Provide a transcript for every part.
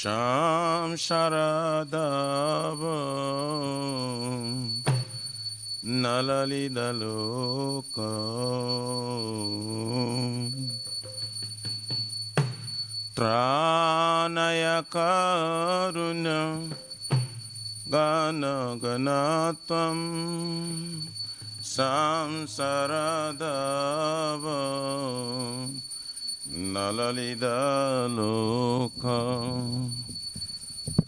Sham Sharadava Nalalida Loka Tranaya Karuna Gana Ganatvam Samsaradava Nalalida Loka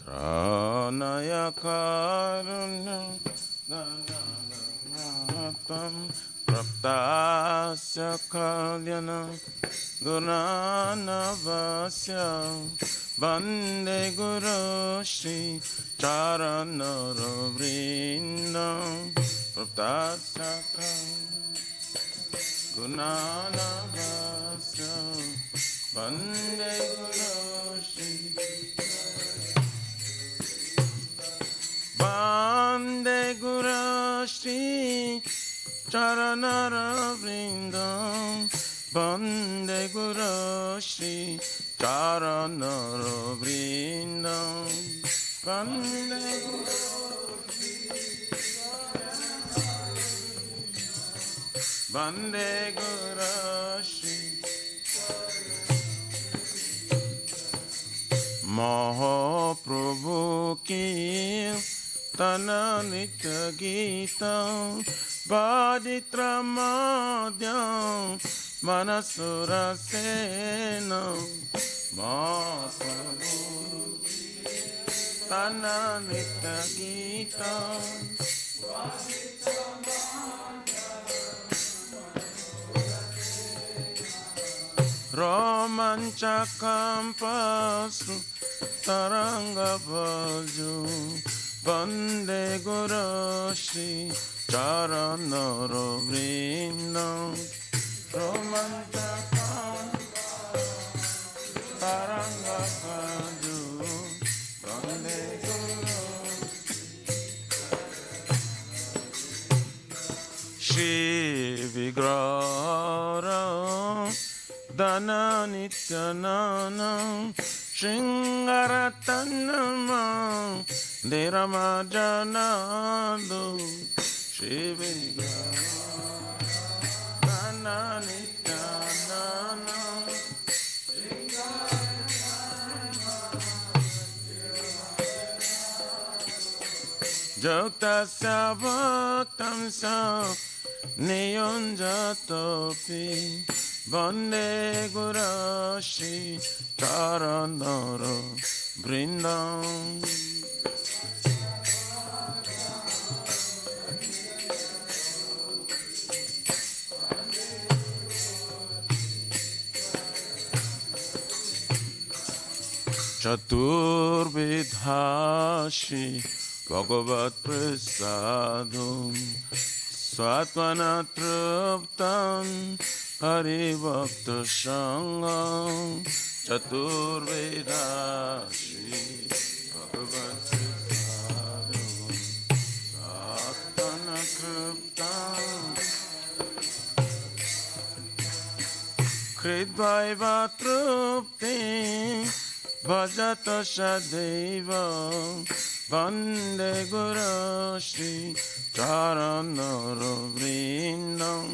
Tranaya Karuna Ganatvam Praptasya Kalyana Guranavasya Bande Guru Shri Charanara Vrindam Praptasya Guranavasya Bande Guru Shri Bande Guru Shri Charanara Vrindam Bande Guru Shri Charanara Vrindam Bande Guru Bande Guru Shri Mahaprabhu ki Tana Nitya Gita Baditra Madhyam Manasura Sena Mahaprabhu Tana Nitya Gita Romancha Kampasu Taranga Bhaju Bande Guru Shri Charanara Vrindam Romancha Kampasu Taranga Bhaju Bande Guru Shri Vigrara Dana Nityanana Shringaratanama Niramajanado Shiviga Dana Nityanana Joktasya Bhaktamsa Niyonjatopi Bande Guru Shri Charanara Vrindam Chaturvidhashi Bhagavat Prasadam Svatvana Truptam Hari Bhakta Sangam Chaturvedashi Bhagavat Prasadam Satana Kriptam Kridvaiva Trupti Bhajata Shadeva Bande Guru Shri Charanara Vrindam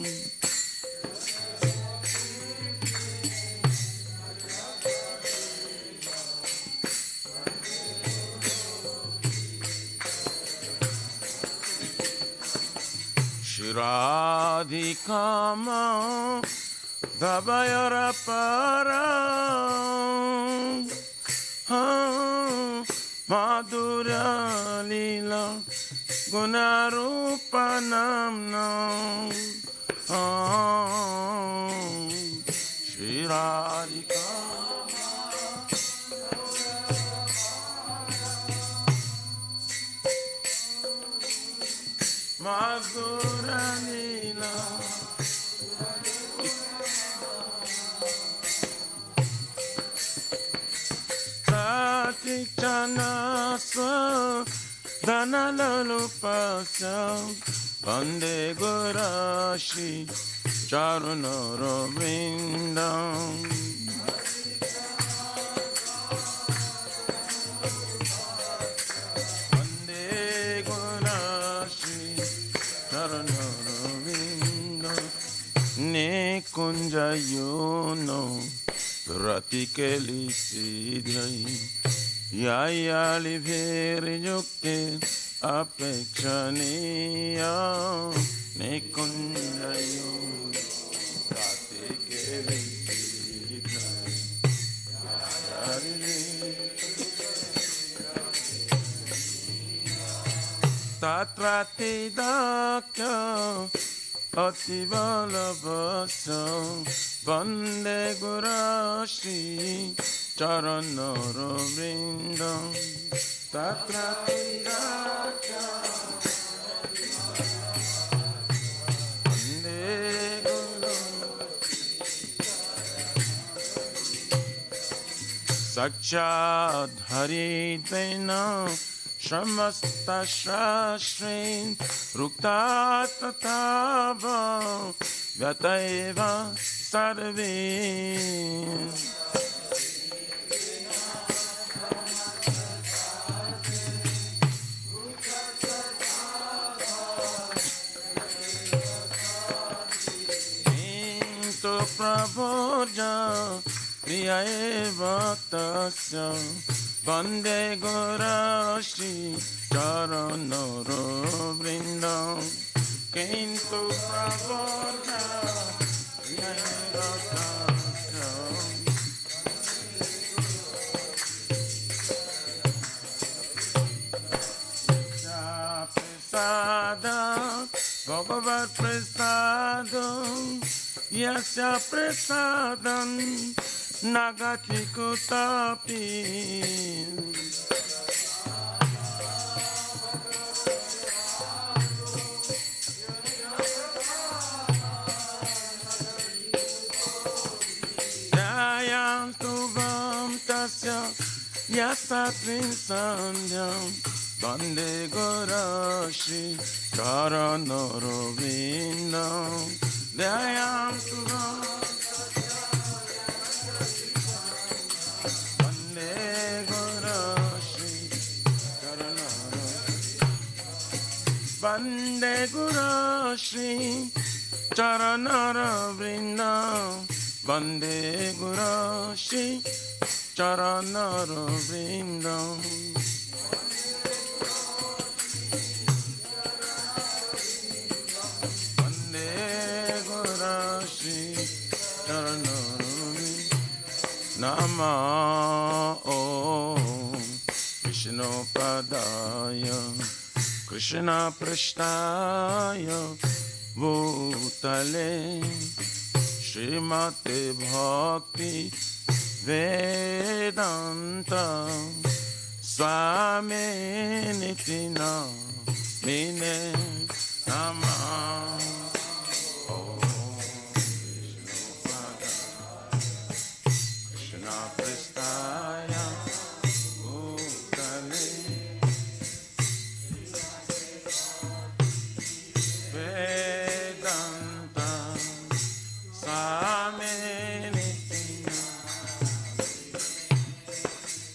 Radhikama Dabayara Para Madhura Lila Gunarupa Namna Shri Radhikama Madhura Lila Chana Swa Dhanalalupasyam Bande Guru Shri Charanara Vrindam ayuno, pratikeli siddhai, yaya liveri yukti apekshaniya, nikunjayo, pratikeli siddhai, yaya liveri Tatratidakya Ativalabhasya Vande Gurashi Charanara Vrindam Tatratidakya Vande Gurashi Sakshat Haridena Shramasta Shashrin Rukta Tatava Vyataiva Sarvin Into Prabodja Priyaeva Tasya Vande Gurashi Charanara Vrindam Kintu Prabodha Prasada Bhagavat Prasadam Yasya Prasadam Nagati Kutapi Dayam Tuvam Tasya Yasatrin Sandhyam Vande Gurashi Charanara Vrindam Dayam Tuvam Vande Gurashi Charanara Vrindam Vande Gurashi Charanara Vrindam Vande Gurashi Charanara Vrindam Namo Vishnu Padaya Krishna Prashtaya Bhutale Srimate Bhakti Vedanta Swami Nitina Mine Namah Krishna Prashtaya Bhutale Vedanta Swaminitina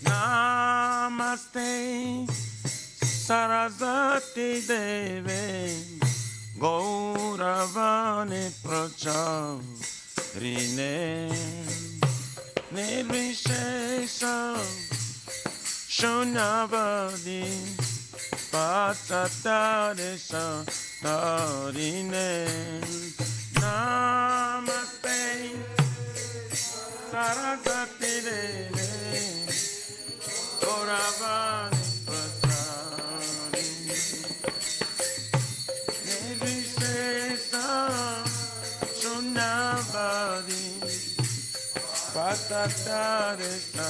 Namaste Saraswati Deve Gauravani Pracharine Nirvishesha Shunyavadi Patatarisha Tarine Namaste Saraswati Deve Gauravani Pracharine Nirvishesha Shunyavadi Patatarisha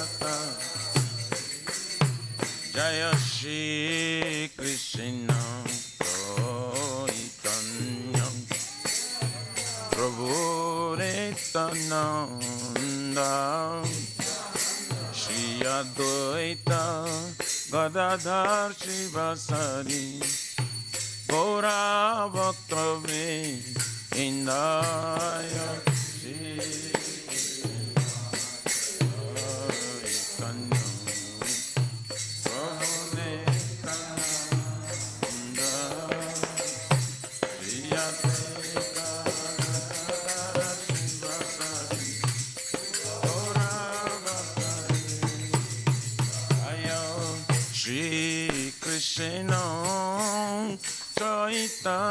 Jaya Shri Krishna Chaitanya Prabhu Nityananda Shri Advaita Gadadhar Shivasari Gaura Bhakta Indaya Shri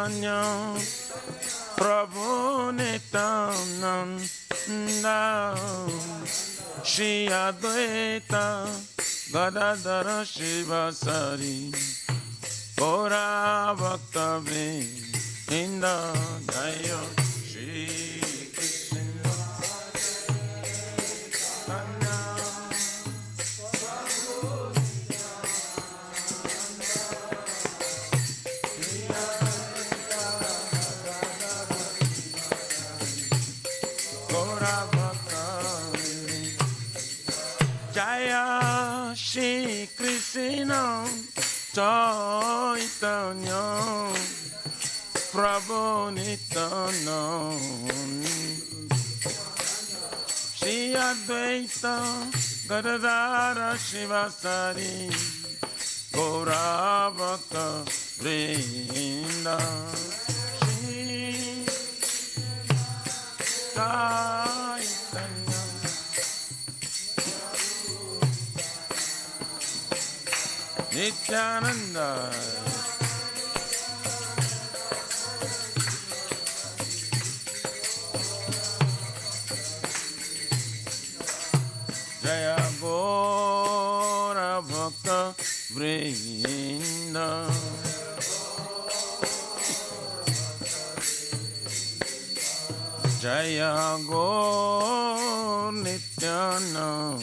Chaitanya Prabhu Nityananda Shri Advaita Gadadhara Shivasari Gaura Bhakta Vrinda Jaya Shri Krishna Gaura Bhakta Jaya Shri Krishna Chaitanya Prabhu Nityananda Shri Advaita Gadadhara Shivasari Gaura Bhakta Vrinda Shri Chaitanya Nityananda Jaya Gaura Bhakta Vrinda Jaya Gaur Nityananda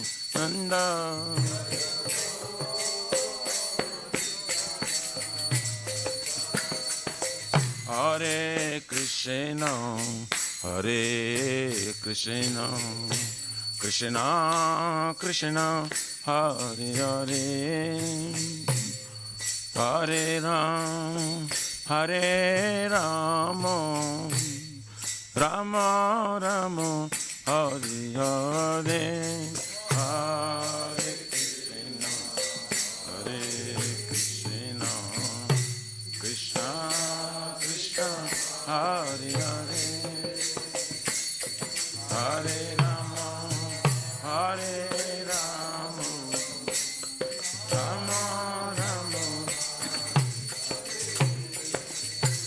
Hare Krishna Hare Krishna Krishna Krishna Hare Hare Hare Ram Hare Rama Rama Rama Hare Hare Hare Krishna Hare Krishna Krishna Krishna Hare Hare Hare Rama Hare Rama Rama Rama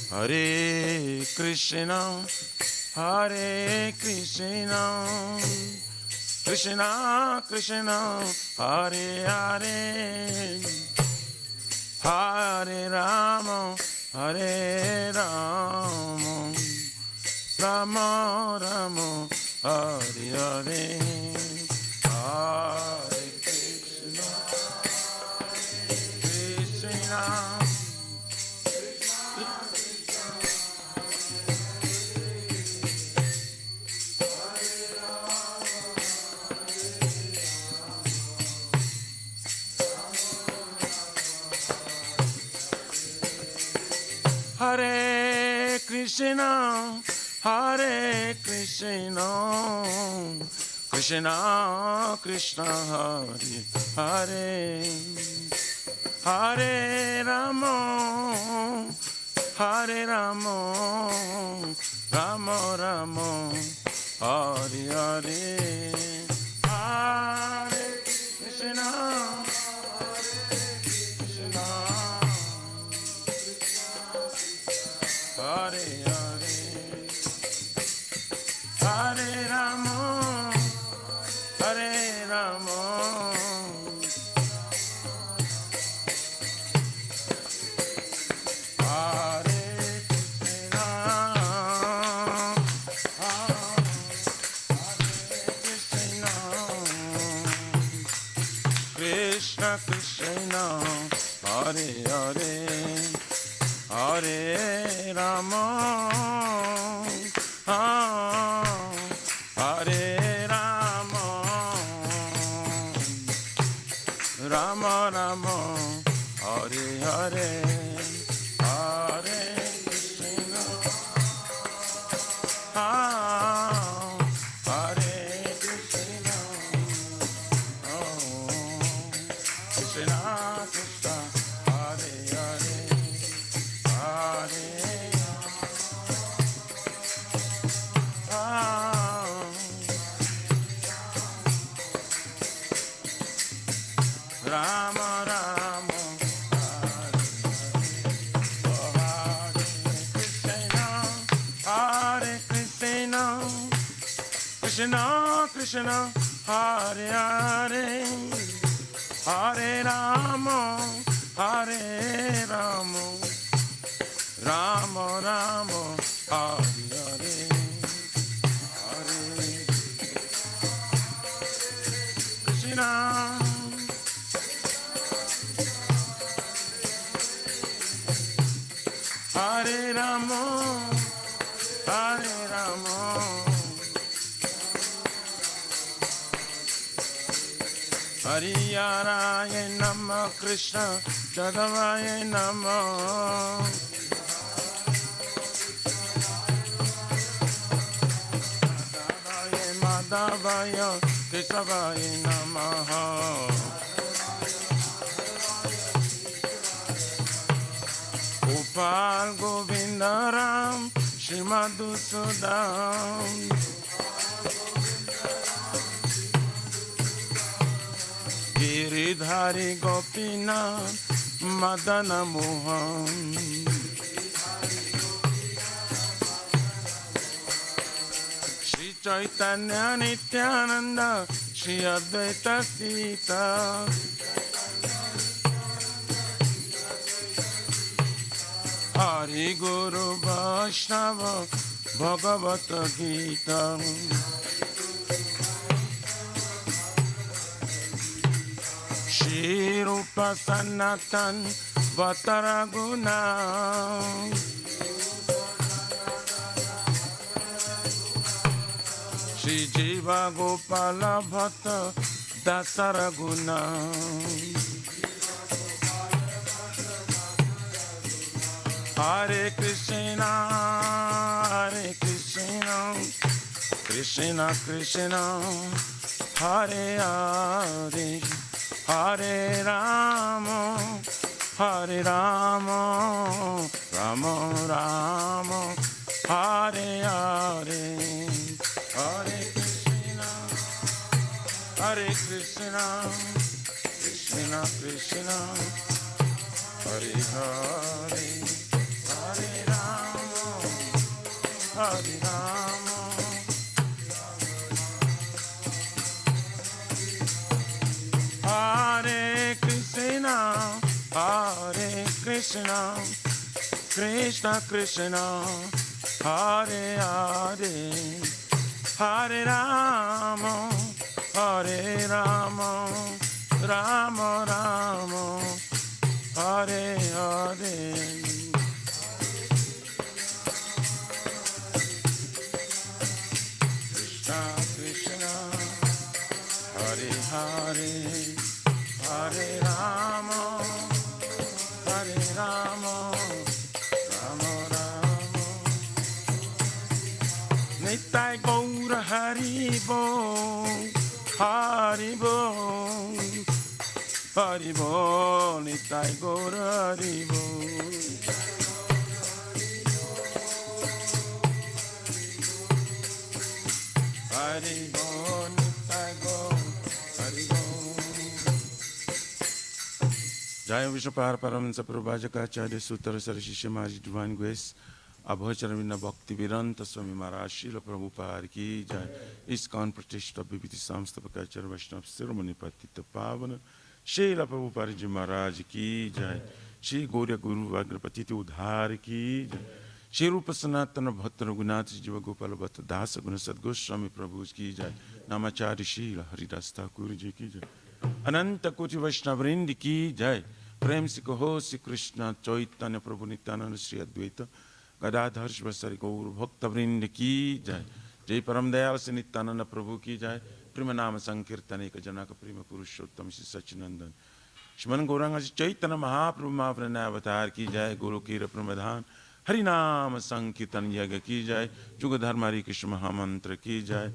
Hare Krishna Hare Krishna Krishna Krishna Hare Hare Hare Rama Hare Rama Rama Rama Hare Hare Hare Krishna Krishna Hare Krishna, Hare Krishna, Krishna Krishna Hare Hare, Hare Rama, Hare Rama, Rama Rama, Hare Hare, Hare Krishna. Hare Hare, Hare Rama, Hare Rama, Hare Krishna, Krishna Krishna, Hare Hare. Hare Rama, Hare Rama, Rama Rama, Hare Hare, Hare Krishna, Hare Krishna, Krishna Krishna, Hare Hare. Rama Rama Hare Hare Krishna Krishna Hare Hare Hare Rama Hare Rama Rama Rama Hare Hare Hare Krishna Hare Rama Hare Rama Hare Nama Krishna Jadavaya Nama Madhavaya Kesavaya Namaha Gopal Govindaram Shrimadusudam Giridhari Gopinath Madana Mohan Shri Chaitanya Nityananda Shri Advaita Sita Hari Guru Vaishnava Bhagavata Gita Shri Rupa Sanatan Vataraguna Shri Jiva Gopala Bhatta Dasaraguna Hare Krishna Hare Krishna Krishna Krishna Hare Hare Hare Rama Hare Rama Rama Rama Hare Hare Hare Krishna Krishna Krishna Hare Hare Hare Rama Hare Rama Hare Krishna Krishna Krishna Hare Hare Hare Rama Hare Rama Rama Rama Hare Hare Krishna Krishna Hare Hare Hare Rama Hare Rama Rama Rama Nitai Gaura Hari Bo Hari Bo Hari Bo Nitai Gaura Hari Bo Hari Bo Nitai Gaura Hari Bo Jai Vishnu Paraparamhansa Prabhupada Sutra Sarashisha Maji Divine Grace Abhacharavina Bhakti Viranta Swami Maharaj Srila Prabhupada Ki Jai ISKCON Pratishta Bhiviti Samstapakachara Vaishnava Sirmani Patita Pavana Srila Prabhupada Ji Maharaj Ki Jai Shri Gaurya Guru Vagrapatiti Udhar Ki Jai Shri Rupa Sanatana Bhatta Raghunath Jiva Gopala Bhatta Dasa Guna Sadgoswami Prabhu Ki Jai Namachari Srila Haridas Thakur Ji Ki Jai Ananta Koti Vaishnavrinda Ki Jai Prem Se Kaho Sri Krishna Chaitanya Prabhu Nityananda Sri Advaita Gadadhar Shivasari Gaur Bhakta Vrinda Ki Jai Jai Param Dayal Se Nityananda Prabhu Ki Jai Prima Nama Sankirtane Ka Janaka Prima Purushottam Shri Sachinandan Shriman Gauranga Chaitanya Mahaprabhu Mahaprana Avatar Ki Jai Guru Kira Pramadhan Harinama Sankirtan Yaga Ki Jai Jugadharmari Krishna Mahamantra Ki Jai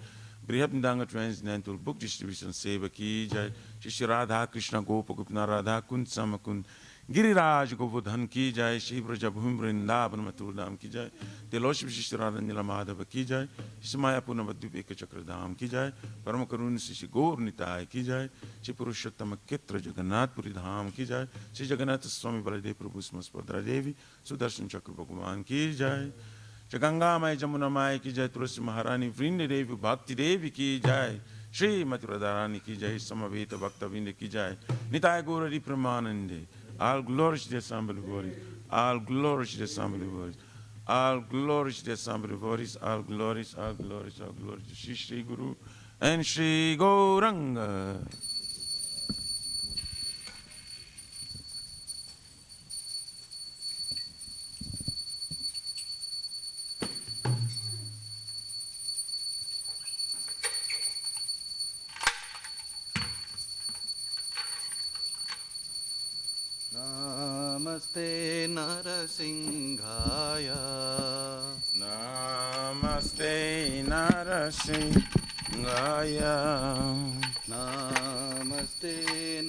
Brihapindanga Transcendental Book Distribution Seva Ki Jai Shri Radha Krishna Gopa Gopna Radha Kund Samakund Giriraj Govardhan Ki Jai Shri Braja Bhumi Vrindavan Maturdam Ki Jai Deloship Shri Radha Nila Madhava Ki Jai Shri Maya Punavadvipeka Chakradham Ki Jai Paramakarun Shri Gaur Nitai Ki Jai Shri Purushottama Ketra Jagannath Puri Dham Ki Jai Shri Jagannath Swami Baladev Prabhu Smaspadra Devi Sudarshan Chakra Bhagavan Ki Jai Shri Ganga माई जमुना माई की जय, तुलसी महारानी वृंद देवी भक्ति देवी की जय, श्रीमती राधारानी की जय, समवेत भक्तवृंद की जय, Nitai Gauri प्रमानंदे. All glories to the Assembly bodies, all glories to the Assembly bodies, all glories to the Assembly bodies, all glories, all glories, all glories to Shri Shri Guru and Shri Gauranga. Namaste Narasimhaya. Namaste Narasimhaya. Namaste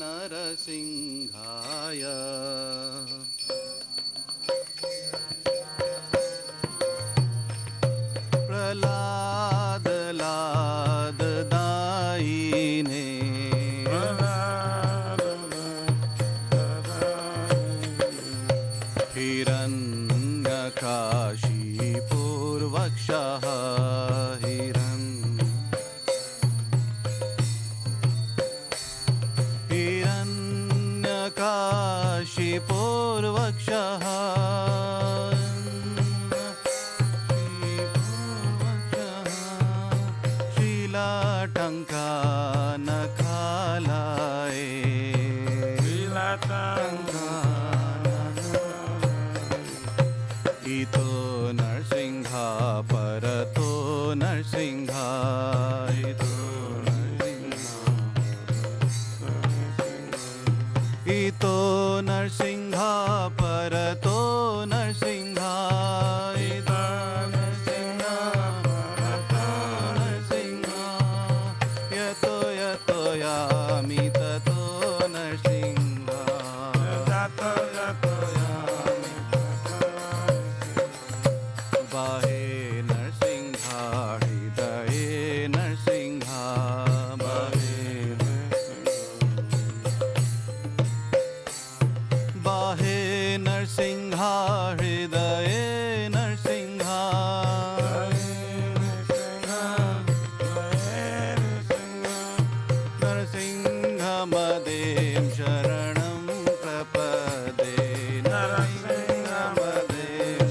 Narasimhaya. Prahlad Lad Daine. Kashi Purvakshaha Hiranyakashi Purvakshaha Shila Tanka Nakhalae Shila Tanka Ito Narsingha Parato Narsingha Ito Narsingha Parato Narsingha Ito Narsingha Parato Narsingha Yato Yato Yami Tato Narsingha Yato Yato Bahe Narsingha Hridaye Narsingha Bahe Narsingha Hridaye Narsingha Narsingha Madem Sharanam Prapade Narsingha Madem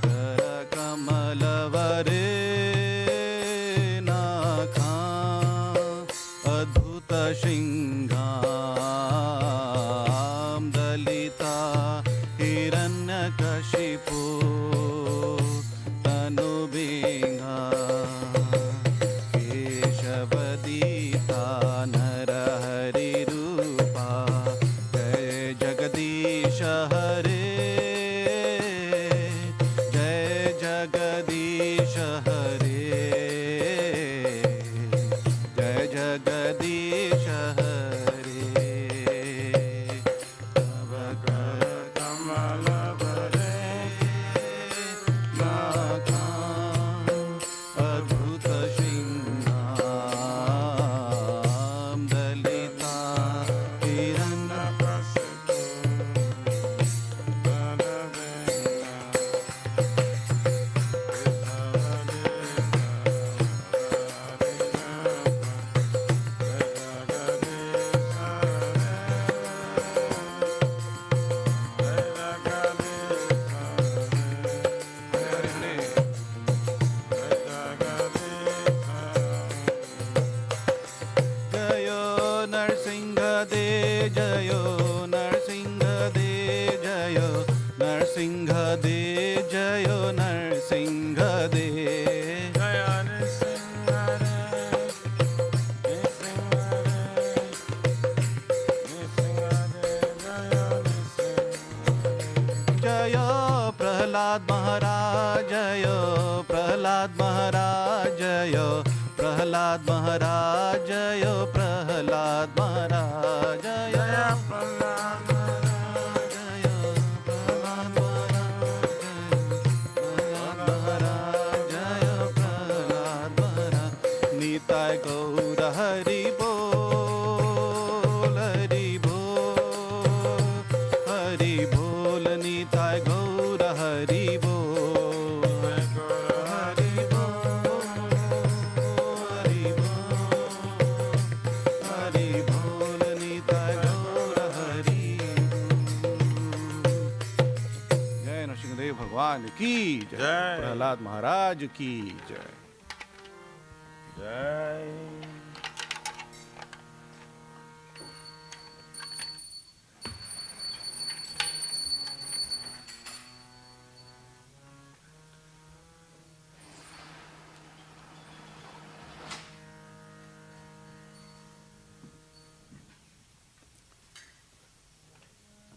Kara Kamalavare Nakha Adhuta Shingam Dalita Hiranyakashipu Tanubinga Keshavadita Narahari Rupa Jai Jagadisha Hare Jagadish Hare Jai Jagadish Hare Avakara Kamalavare Nakha Adhuta Shingam Dalita Hiranyakashipu Jayo Narsingha De Jayo Narsingha De Jayo Narsingha De Jayo Narsingha De Jaya Narsingha Jayo Prahlad Maharaj Jayo Prahlad Maharaj Jayo Prahlad Maharaj Jayo Prahlad Maharaj Jayo Prahlad Maharaj Jayo Prahlad Maharaj Jayo Prahlad Maharaj Nitai Gaur Hari Bol Hari Bol Hari Bol Nitai की जय, जय। प्रहलाद महाराज की जय। जय।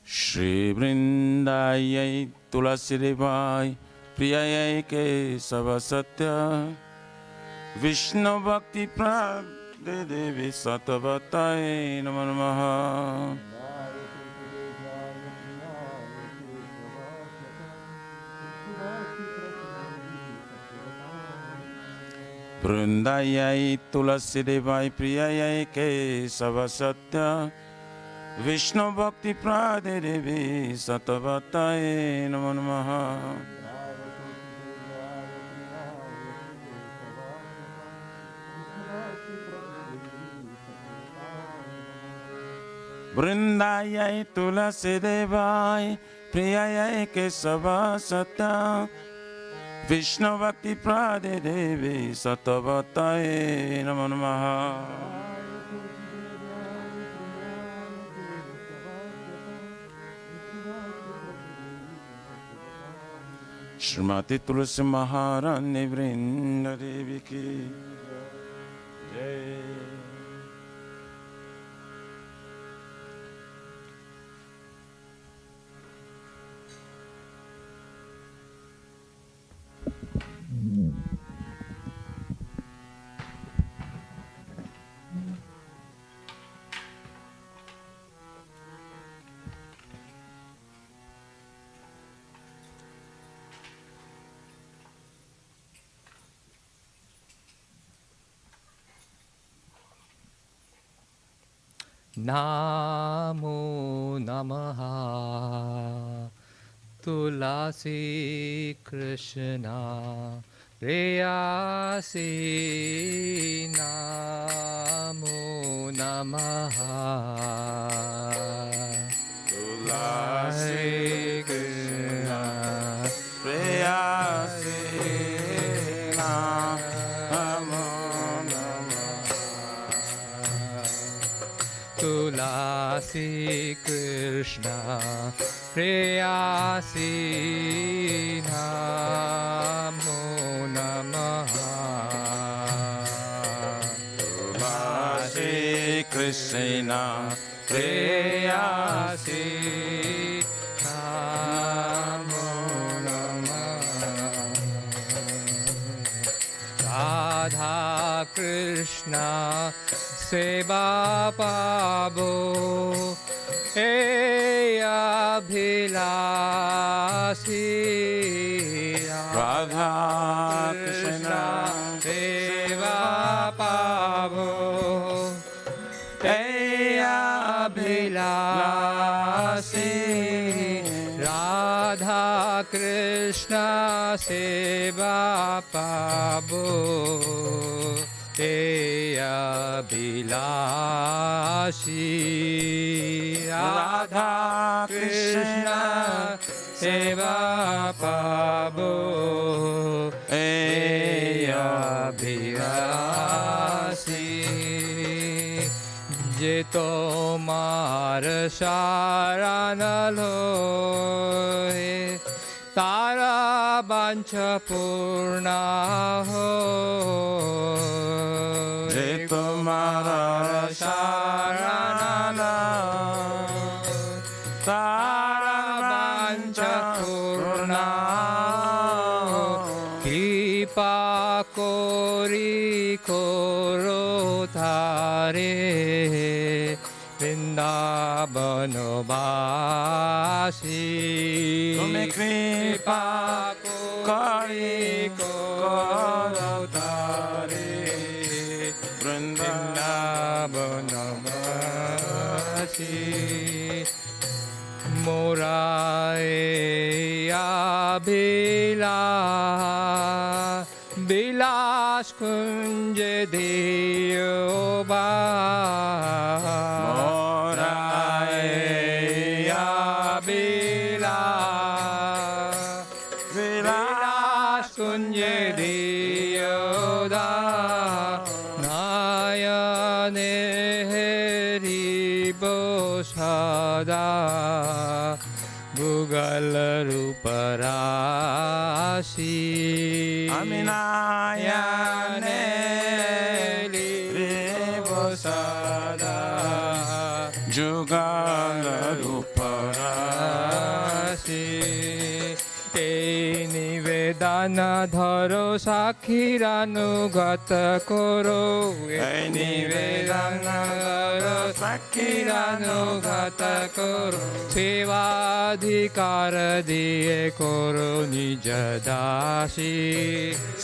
श्री वृंदायै तुलसी देवाय प्रियायै केशव सत्य विष्णु भक्ति प्राप्त देवी सतवताय नमो नमः। वृंदायै तुलसी देवाय प्रियायै केशव सत्य विष्णु भक्ति प्रादे देवी सतवताय नमो नमः। वृंदायै तुलसी देवाय प्रियायै केशव सत्य विष्णु भक्ति प्रादे देवी सतवताय नमो नमः। श्रीमती तुलसी महारानी वृंद देवी की जय। नामो नमः तुलसी कृष्णा प्रेयसी नामो नमः तुलसी कृष्णा प्रेयसी नामो तुलसी कृष्णा प्रेयसी नामो नमः तुलसी कृष्णा प्रेयसी नामो नमः राधा कृष्णा सेवा पावो हे अभिलाषी राधा कृष्णा सेवा पावो हे अभिलाषी राधा कृष्णा सेवा पावो हे अभिलाषी राधा कृष्ण सेवा पावो हे अभिलाषी जे तोमार शरण लोए तारा वांछ पूर्ण हो जे तुम्हारा शरण तारा वांछ पूर्ण कृपा कोरी कोरो थारे वृंदावनवासी तुम्हें कृपा करी करो तारे वृंदावनवासी मोराया बिलास कुंज देवा मोराया बिलास सदा गुगल रूप राशि Aminayaane लीवो सदा Jugal রাশি এই নিবেদন ধরো সাক্ষীরানুগত করো এই নিবেদন ধরো সাক্ষীরানুগত করো সেবাধিকার দিয়ে করো নিজ দাসী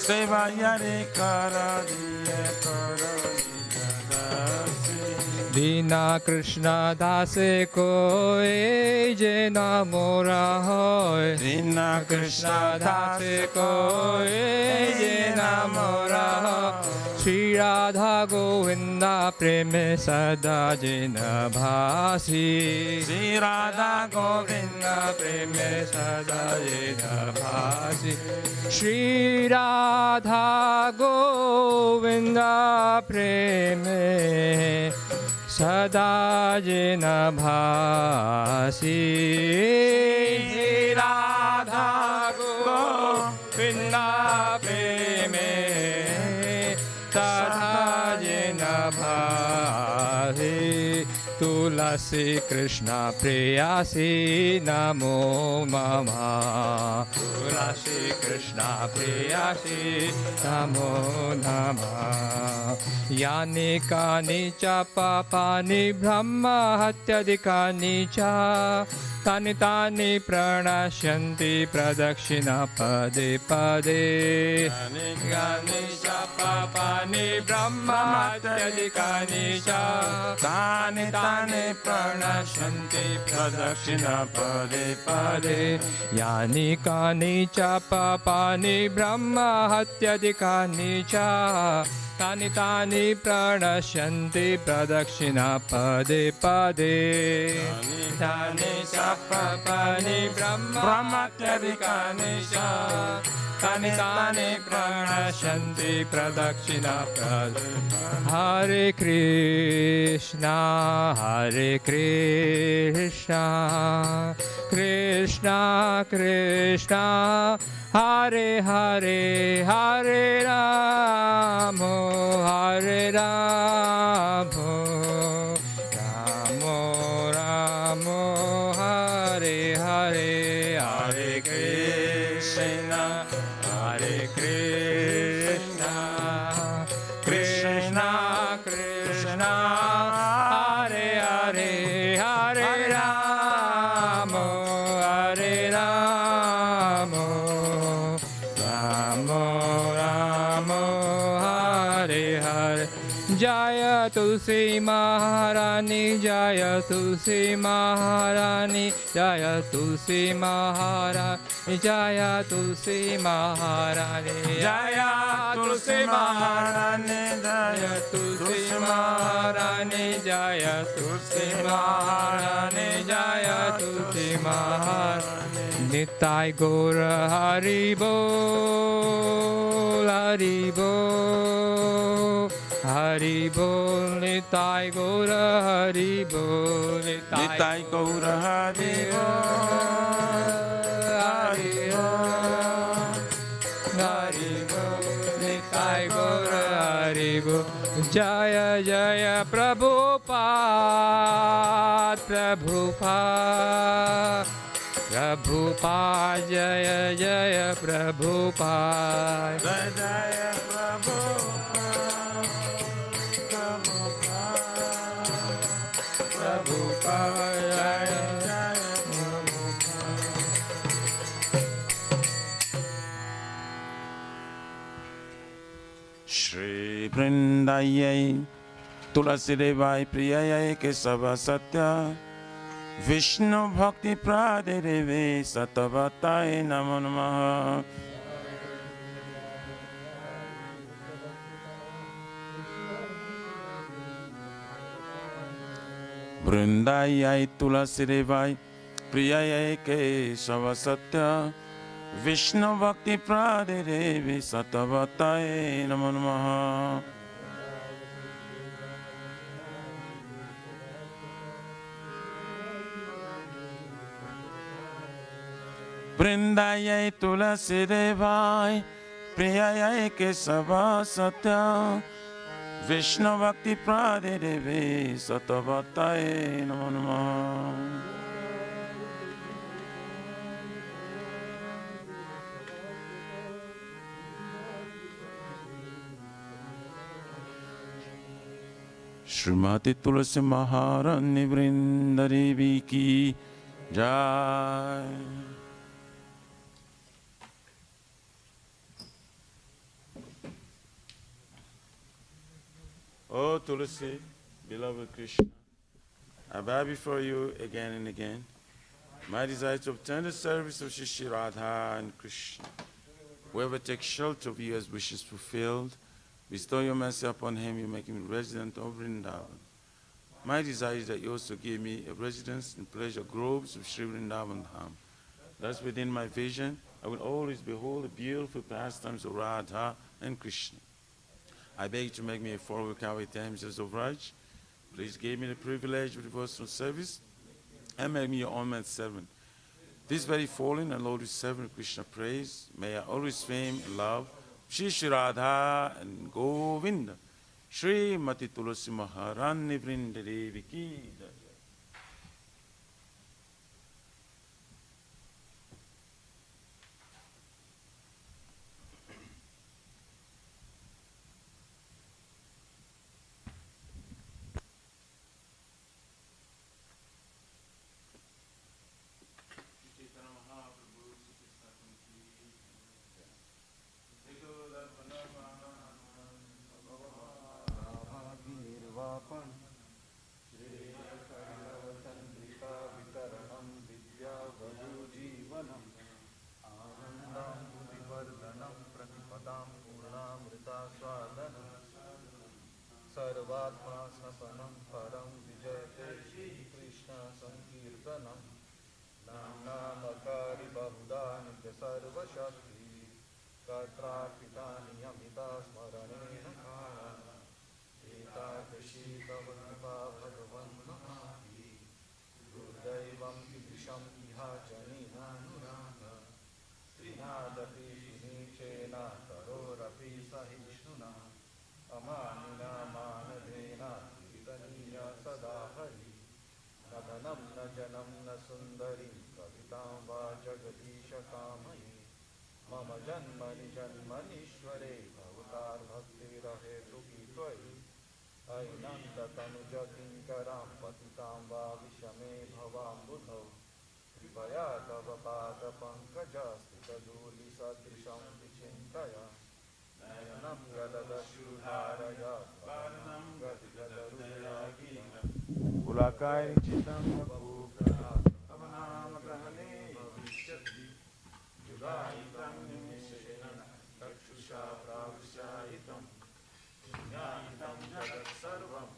Sevayare kara diye karo nijadasi দীনা কৃষ্ণ দাসে কয়ে যে নামরা হয় Dina কৃষ্ণ Krishna দাসে dase কয়ে যে নামরা হয় শ্রী রাধা গোবিন্দা প্রেমে সদা যেন ভাসি Sri Radha গোবিন্দা প্রেমে সদা যেন ভাসি শ্রী রাধা গোবিন্দা প্রেমে সদা যেন ভাসি রাধা গোবিন্দা প্রেমে সদা যেন ভাসি তুলসী কৃষ্ণ প্রেয়াসী নমো নমঃ তুলসী কৃষ্ণ প্রেয়াসী নমো নমঃ यानि कानि च पापानि ब्रह्म हत्यादिकानि च तानि तानि प्रणश्यन्ति प्रदक्षिणा पदे पदे यानि कानि च पापानि ब्रह्म हत्यादिकानि च तानि तानि प्रणश्यन्ति प्रदक्षिणा पदे पदे यानि कानि च पापानि ब्रह्म हत्यादिकानि च तानि तानि प्रणश्यन्ति प्रदक्षिणा पदे पदे तानि च पापानि ब्रह्मत्यादिकानि च तानि तानि प्रणश्यन्ति प्रदक्षिणा पदे हरे कृष्णा कृष्णा कृष्णा हरे हरे हरे राम राम राम हरे हरे हरे कृष्णा कृष्णा कृष्णा हरे हरे हरे राम राम राम हरे हरे जय तुलसी महारानी जय तुलसी महारानी जय तुलसी महारानी जय तुलसी महारानी जय तुलसी महारानी जय तुलसी महारानी जय तुलसी महारानी जय तुलसी महारानी निताय गौर हरि बोल हरि बोल हरि बोल निताय गौर हरि बोल Nitai Gaura Hari Hari Hari बोल निताय गौर हरि बोल जय जय प्रभुपाद प्रभुपाद प्रभुपाद जय जय Prabhupada Jai Jai Prabhupada Prabhupada जय जय Shri Vrindayai Tulasi Devai Priyayai Kesava Satya Vishnu Bhakti Pradeve Satavatai Namo Namaha Vrindayai Tulasi Devai Priyayai Kesava Satya Vishnu Bhakti Pradeve Satavatai Namo Namaha Vrindayai Tulasi Devai, Priyayai Kesava Satya, Vishnu Bhakti Prade Devi, Satavataye Namo Namo. Srimati Tulasi Maharani Vrindadevi ki Jai. Oh Tulasi, beloved Krishna, I bow before you again and again. My desire to obtain the service of Shri Radha and Krishna. Whoever takes shelter of you has wishes fulfilled. Bestow your mercy upon him, you make him resident of Vrindavan. My desire is that you also give me a residence in pleasure groves of Sri Vrindavan Dham. Thus within my vision, I will always behold the beautiful pastimes of Radha and Krishna. I beg you to make me a follower with damsels of Raj. Please give me the privilege of devotional service and make me your honored servant. This very fallen and lotus servant Krishna praise, may I always fame and love Shri Shri Radha and Govinda. Shri Mati Tulasi Maharani Vrindadevi ki Jai. सर्वात्मा सपनं परं विजयते श्रीकृष्ण संकीर्तनं नामकारि बहुधा नित्य सर्वशक्ति तत्रार्पिता नियमिता स्मरणेन कारणं एतादृशी तव कृपा भगवन् महाति दुर्दैवं कीदृशं इह जनिनानुराग स्त्रीनादपि सुनीचेन तरोरपि सहिष्णुना अमानिना मानधेना कीर्तनीया सदा हरि न धनं न जनं न सुन्दरीं कवितां वा जगदीश कामये मम जन्मनि जन्मनीश्वरे भवतार्भक्तिरहेतुकी त्वयि अयिनन्ततनुजकिङ्करां पतितां वा विषमे भवाम्बुधौ कृपया तव पादपङ्कजस्थितधूलिसदृशं विचिन्तय नयनं गददश्रुधारय भवनं गद्गदरुदयागिनं Pulakai Chitam Avanamagrahane Bhavishyati Yudayitam Nimishena Takshusha Pravishyayitam Jnanitam Jagat Sarvam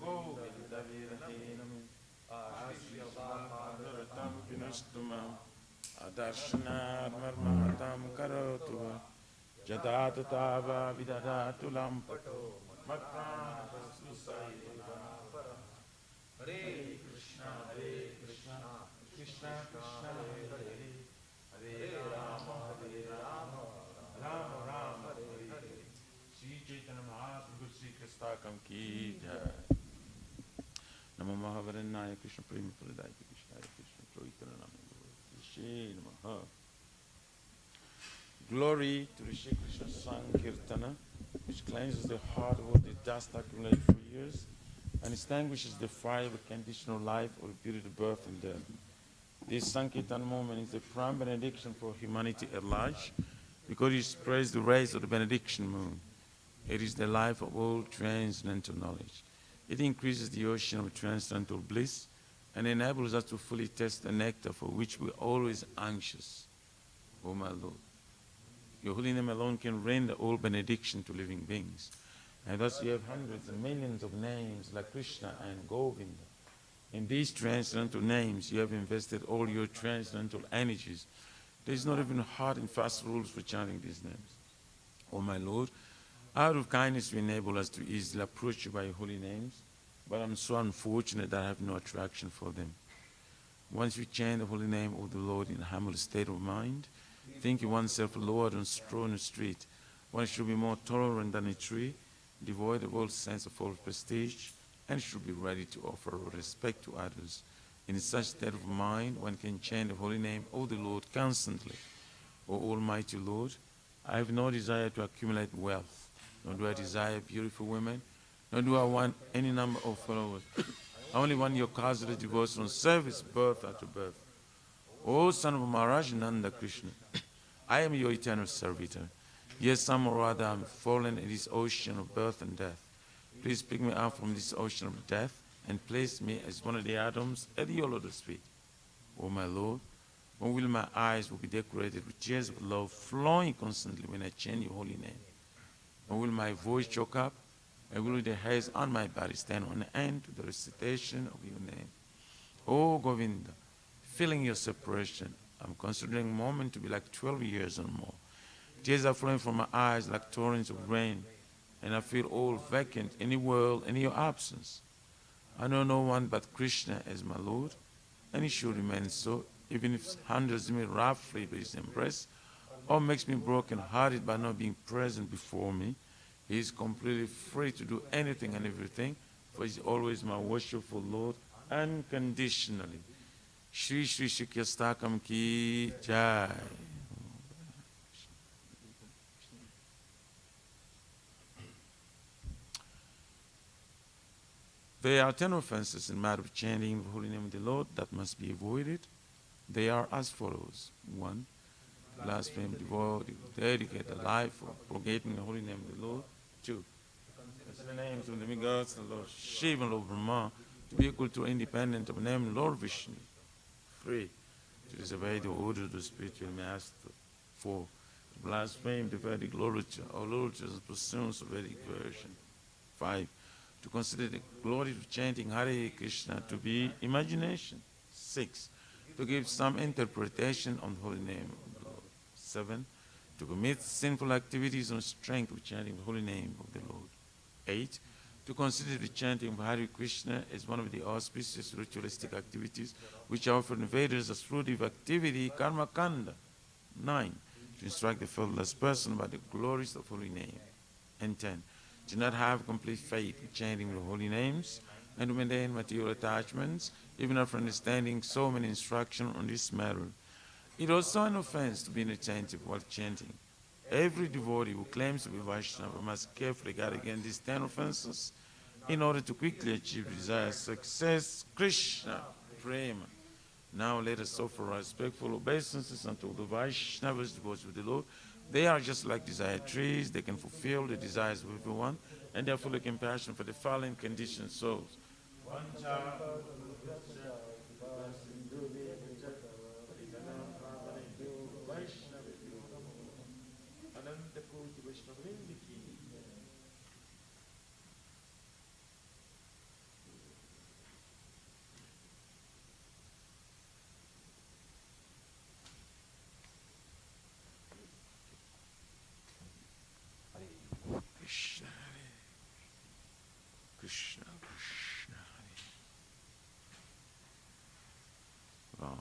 Govindavirhenam Ashriyavam Pinastumam Adarshanath Marmahatam Karotuva Jatatava Vidadatu Lampato Makanastu Sayivam Hare Krishna, Krishna Krishna, Hare Hare, Hare Rama, Rama Rama, Hare Hare. Sri Chaitanya Mahaprabhu Sri Kristakam ki Jai. Namo Mahavarannaya Krishna Prema Pradaya Krishna Krishna Proitana Namo Shri Namaha. Glory to the Shri Krishna Sankirtana, which cleanses the heart of all the dust accumulated for years and extinguishes the fire of a conditional life or period of birth and death. This Sankirtan moment is the prime benediction for humanity at large because it spreads the rays of the benediction moon. It is the life of all transcendental knowledge. It increases the ocean of transcendental bliss and enables us to fully taste the nectar for which we're always anxious. Oh my Lord, your holy name alone can render all benediction to living beings. And thus you have hundreds and millions of names like Krishna and Govinda. In these transcendental names, you have invested all your transcendental energies. There is not even hard and fast rules for chanting these names. Oh my Lord, out of kindness you enable us to easily approach you by your holy names, but I'm so unfortunate that I have no attraction for them. Once you chant the holy name of the Lord in a humble state of mind, thinking oneself lowered and straw in the street, one should be more tolerant than a tree, devoid of all sense of false prestige, and should be ready to offer respect to others. In such state of mind, one can chant the holy name of the Lord constantly. O Almighty Lord, I have no desire to accumulate wealth, nor do I desire beautiful women, nor do I want any number of followers. I only want your causeless devotion service, birth after birth. O son of Maharaj Nanda Krishna, I am your eternal servitor. Yes, somehow or other I am fallen in this ocean of birth and death. Please pick me up from this ocean of death and place me as one of the atoms at your lotus feet. O my Lord, when will my eyes will be decorated with tears of love flowing constantly when I chant your holy name? When will my voice choke up? And will the hairs on my body stand on end to the recitation of your name? O Govinda, feeling your separation, I'm considering a moment to be like 12 years or more. Tears are flowing from my eyes like torrents of rain, and I feel all vacant in the world in your absence. I know no one but Krishna as my Lord, and he should remain so, even if handles me roughly by his embrace, or makes me broken-hearted by not being present before me. He is completely free to do anything and everything, for he is always my worshipful Lord, unconditionally. Shri Shri Shikyastakam ki jai. There are 10 offenses in matter of chanting the holy name of the Lord that must be avoided. They are as follows. 1. Blaspheme, devote, dedicate a life for propagating the holy name of the Lord. 2. Consider the names of the demigods, the Lord Shiva and Lord Brahma, to be equal to independent of the name Lord Vishnu. 3. To disobey the order of the spiritual master. 4. To blaspheme the Vedic literature or literature as pursuance of Vedic version. 5. To consider the glory of chanting Hare Krishna to be imagination. 6. To give some interpretation on the holy name of the Lord. 7. To commit sinful activities on strength of chanting the holy name of the Lord. 8. To consider the chanting of Hare Krishna as one of the auspicious ritualistic activities which are offered in Vedas as fruitive activity, karma kanda. 9. To instruct the faithless person about the glories of holy name. And 10. To not have complete faith in chanting the holy names and to maintain material attachments, even after understanding so many instructions on this matter. It is also an offense to be inattentive while chanting. Every devotee who claims to be Vaishnava must carefully guard against these 10 offenses in order to quickly achieve desired success. Krishna, Prema. Now let us offer respectful obeisances unto the Vaishnavas, devotees of the Lord. They are just like desired trees. They can fulfill the desires of everyone, and they are full of compassion for the fallen conditioned souls. Krishna, Krishna, Krishna, Ram.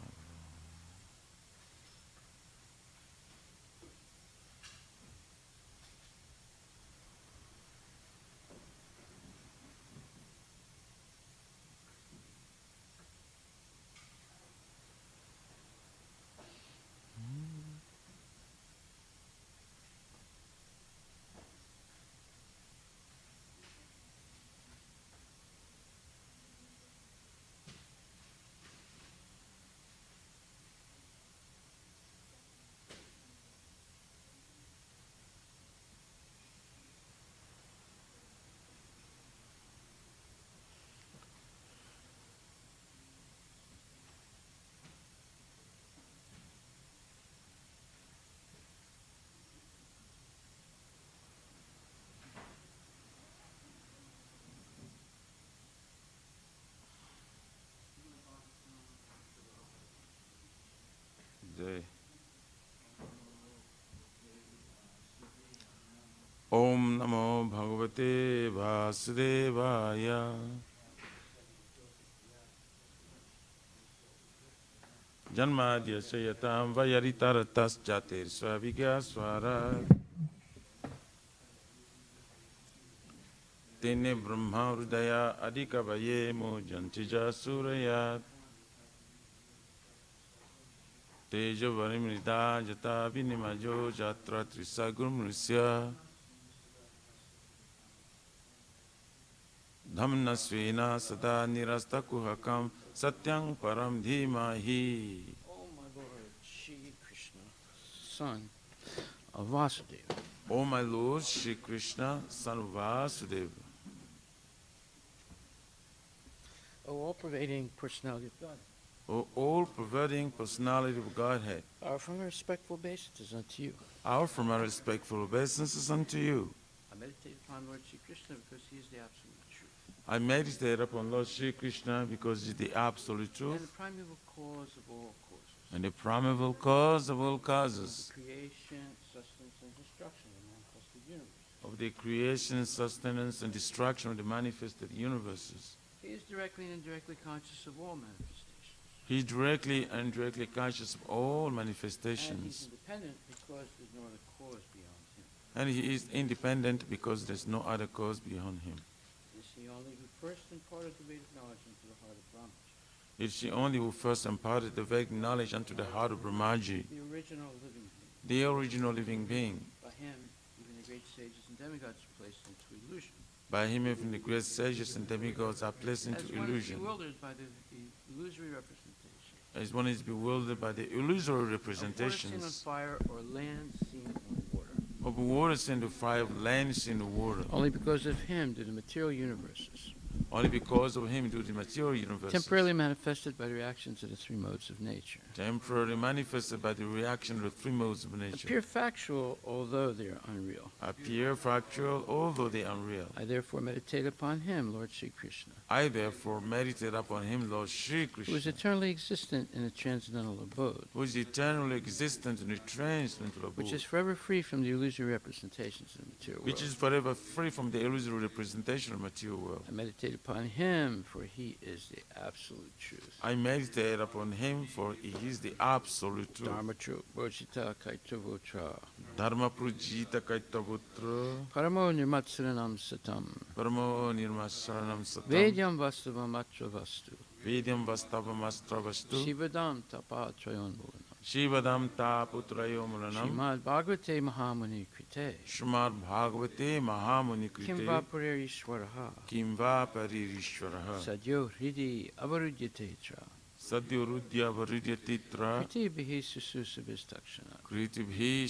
Jai. Om Namo Bhagavate Vasudevaya. Janmadhyasya yatam vayaritartas jatir swavigya swara. Tene brahma hridaya adikavaye mojantija surayat. Tejo varimrita jata vinimajo jatra trisagurmrisya. Dhamnasvena sada nirasta kuhakam satyang param dhimahi. Oh, my Lord, Shri Krishna, son of Vasudeva, O my Lord Shri Krishna, son of Vasudeva, O all-pervading personality of God, O all-pervading personality of Godhead, our from a respectful obeisance unto you. our from our respectful obeisances unto you. I meditate upon Lord Shri Krishna because he is the absolute truth, I meditate upon Lord Shri Krishna because he is the absolute and truth the primeval cause of all causes, and the primeval cause of all causes, the creation, sustenance, and destruction of the manifested universe. of the creation, sustenance, and destruction of the manifested universes. He is directly and indirectly conscious of all manifestations, He is directly and indirectly conscious of all and he's manifestations. independent because there's no other cause beyond him. And he is independent because there's no other cause beyond him. It is he only who first imparted the Vedic knowledge into the heart of Brahma, It is he only who first imparted the Vedic knowledge unto the heart of Brahmaji, the original living being. the original living being. By him, even the great sages and demigods are placed into illusion. By him even the great sages and demigods are placed into As one is illusion. bewildered by the illusory representation. As one is bewildered by the illusory Of water seen on representations fire or land seen on water. of water seen to fire, of land seen to water. Only because of him do the material universes, Only because of him do the material universe temporarily manifested by the reactions of the three modes of nature, temporarily manifested by the reaction of the three modes of nature, appear factual although they are unreal. appear factual although they are unreal. I therefore meditate upon him, Lord Sri Krishna, I therefore meditate upon him, Lord Shri who is Krishna, eternally existent in a transcendental abode, who is eternally existent in the transcendental which abode, is forever free from the illusory representations of the material which world. is forever free from the illusory representation of material world. I meditate upon him, for he is the absolute truth. I meditate upon him, for he is the absolute truth. Dharma truth, Bojita Kaitavotra, Dharma prujita kaitavutra, Paramo Nirmatsaranam Satam, paramo nirmasaranam satam, Vedyam Vastavam Atra Vastu, vedyam vastavam astra vastu, Shivadam Tapa Trayon Bhuvanam, shivadam ta putrayo mulanam, Srimad Bhagavate Mahamuni Krite, Srimad Bhagavate Mahamuni Kimva Krite, Purerishwaraha, Kimva Paririshwaraha, Sadyo Hridi Avarudyatetra, Sadyurudya Varidyatitra, Kriti Bihi Sususabhistakshana, Kritibhi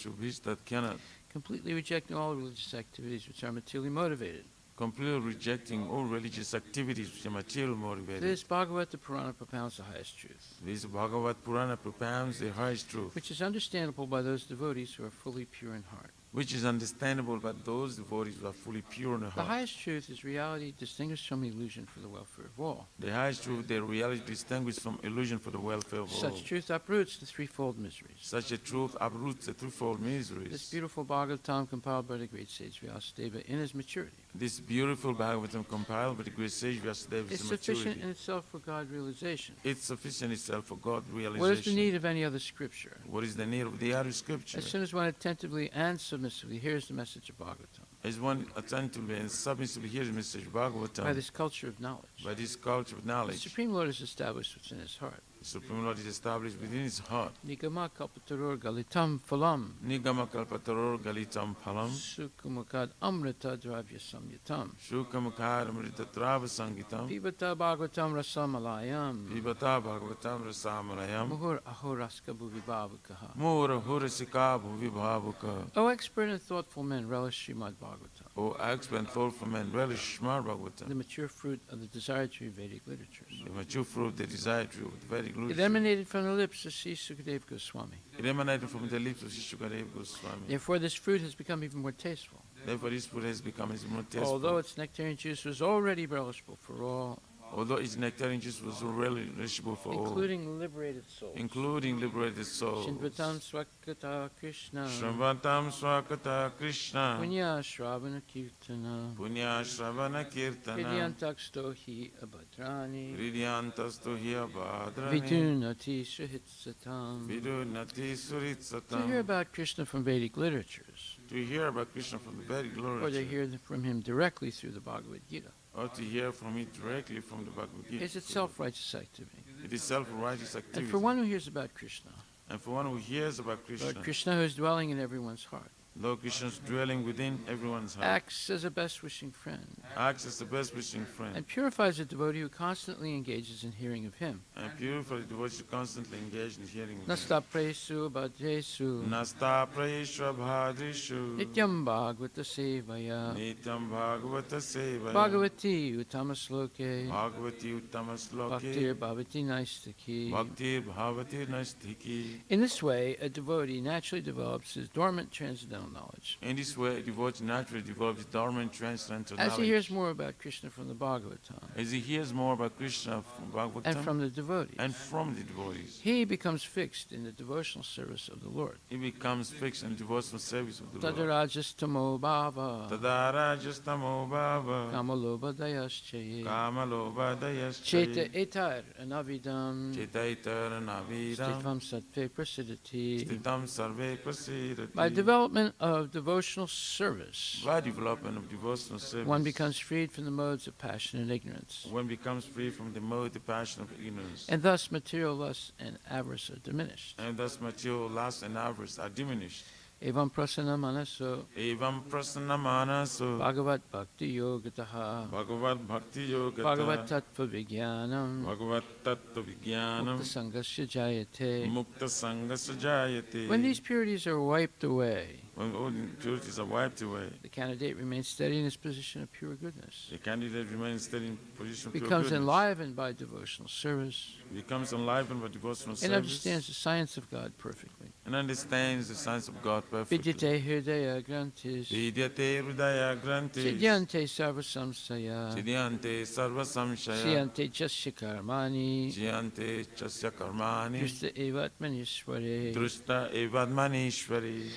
Shushubhistatkyanat, completely rejecting all religious activities which are materially motivated. completely rejecting all religious activities which are material motivated. This Bhagavata Purana propounds the highest truth, This Bhagavad Purana propounds the highest truth, which is understandable by those devotees who are fully pure in heart. which is understandable by those devotees who are fully pure in The heart. highest truth is reality distinguished from illusion for the welfare of all. The highest truth, the reality distinguished from illusion for the welfare of all. Such truth uproots the threefold miseries. Such a truth uproots the threefold This miseries. beautiful Bhagavatam compiled by the great sage Vyasadeva in his maturity This beautiful Bhagavatam compiled by the great sage Vyasadeva is is sufficient maturity. in itself for God realization. It's sufficient itself for God realization. What is the need of any other scripture? What is the need of the other scripture? As soon as one attentively and submissively hears the message of Bhagavatam, As one attentively and submissively hears the message of by Bhagavatam, this culture of knowledge, by this culture of the knowledge, Supreme Lord is established within his heart. the Supreme Lord is established within his heart. Nigama kalpataror galitam phalam, Nigama kalpataror galitam phalam, sukumukad amrita dravya samyatam, shukamukar amritatrava sangitam, pibata Bhagavatam rasamalayam, vibhata bhagavatam rasamarayam, muhur ahoraska bhuvibhavakaha. mura hurasika bhuvibhavuka. O expert and thoughtful men, relish Srimad Bhagavatam, O expert and thoughtful man, relish Srimad the Bhagavatam, mature fruit of the desired tree of Vedic literatures. the mature fruit, the desired fruit of the Vedic It literature. emanated from the lips of Sri Sukadeva Goswami. It emanated from the lips of Shukadev Goswami. Therefore, this fruit has become even more tasteful. Therefore, this food has become as more tasteful. Although its nectarian juice was already relishable for all Although each nectarian juice was really relishable for all, including liberated souls. including liberated souls. Shinvatam Swakata Krishna. Shramvatam Swakata Krishna. Punya Shravana Kirtana. Punya Shravana Kirtana. Vidyantaksto hi abhadrani. Hridyantastu hi abhadrani. Vidunati Sahitsatam. Vidunati Suritsatam. To hear about Krishna from Vedic literatures, To hear about Krishna from the Vedic or to literature, hear from him directly through the Bhagavad Gita, or to hear from it directly from the Bhagavad Gita. is itself righteous activity. It is self-righteous And activity. for one who hears about Krishna, And for one who hears about Krishna, Lord Krishna, who is dwelling in everyone's heart, Lord Krishna's dwelling within everyone's heart, acts as a best wishing friend, acts as the best wishing friend, and purifies a devotee who constantly engages in hearing of him. and purifies the devotees constantly engaged in hearing. Nasta presu bhadresu Nasta prayeshwa bhadrishu nityam bhagavata sevaya Nityam Bhagavata Sevaya bhagavati uttamasloke Bhagavati Uttamasloke bhaktir bhavati naistaki. Bhakti Bhavati Nastiki. In this way, a devotee naturally develops his dormant transcendental knowledge. In this way, a devotee naturally develops dormant transcendental As knowledge. he hears more about Krishna from the Bhagavatam As he hears more about Krishna from Bhagavatam and from the devotees, and from the devotees, he becomes fixed in the devotional service of the Lord. he becomes fixed in devotional service of the Lord. Tadarajastamo bhava Tadarajastamo Bhava kamaloba dayaschaye Kamaloba cheta Dayaschaye etar anavidam Chetaitar Naviram stitvam sattve prasidati. Stitam Sarve Prasidati. By development of devotional service, By development of devotional service, one becomes freed from the modes of passion and ignorance, one becomes free from the mode, the passion of ignorance, and thus material lust and avarice are diminished. and thus material lust and avarice are diminished. Evam prasana manaso Evam Prasanna Manaso bhagavat bhakti yogataha Bhagavad Bhakti bhagavat Yogata tattva vijnanam Bhagavad Tattva mukta Vijnanam sangasya jayate. Mukta Sangasa Jayate. When these purities are wiped away, When all impurities are wiped away, the candidate remains steady in his position of pure goodness, the candidate remains steady in position of pure becomes goodness, enlivened by devotional service, becomes enlivened by devotional and service, understands the science of God perfectly. and understands the science of God perfectly. Vidyate hridaya grantis, Vidyate Hridaya Grantis siddhyante sarva samsaya, Siddhyante Sarva Samshaya siyante jasya karmani, Jyante Chasya Karmani drusta evatmanishvare. Drusta Evadmanishvari.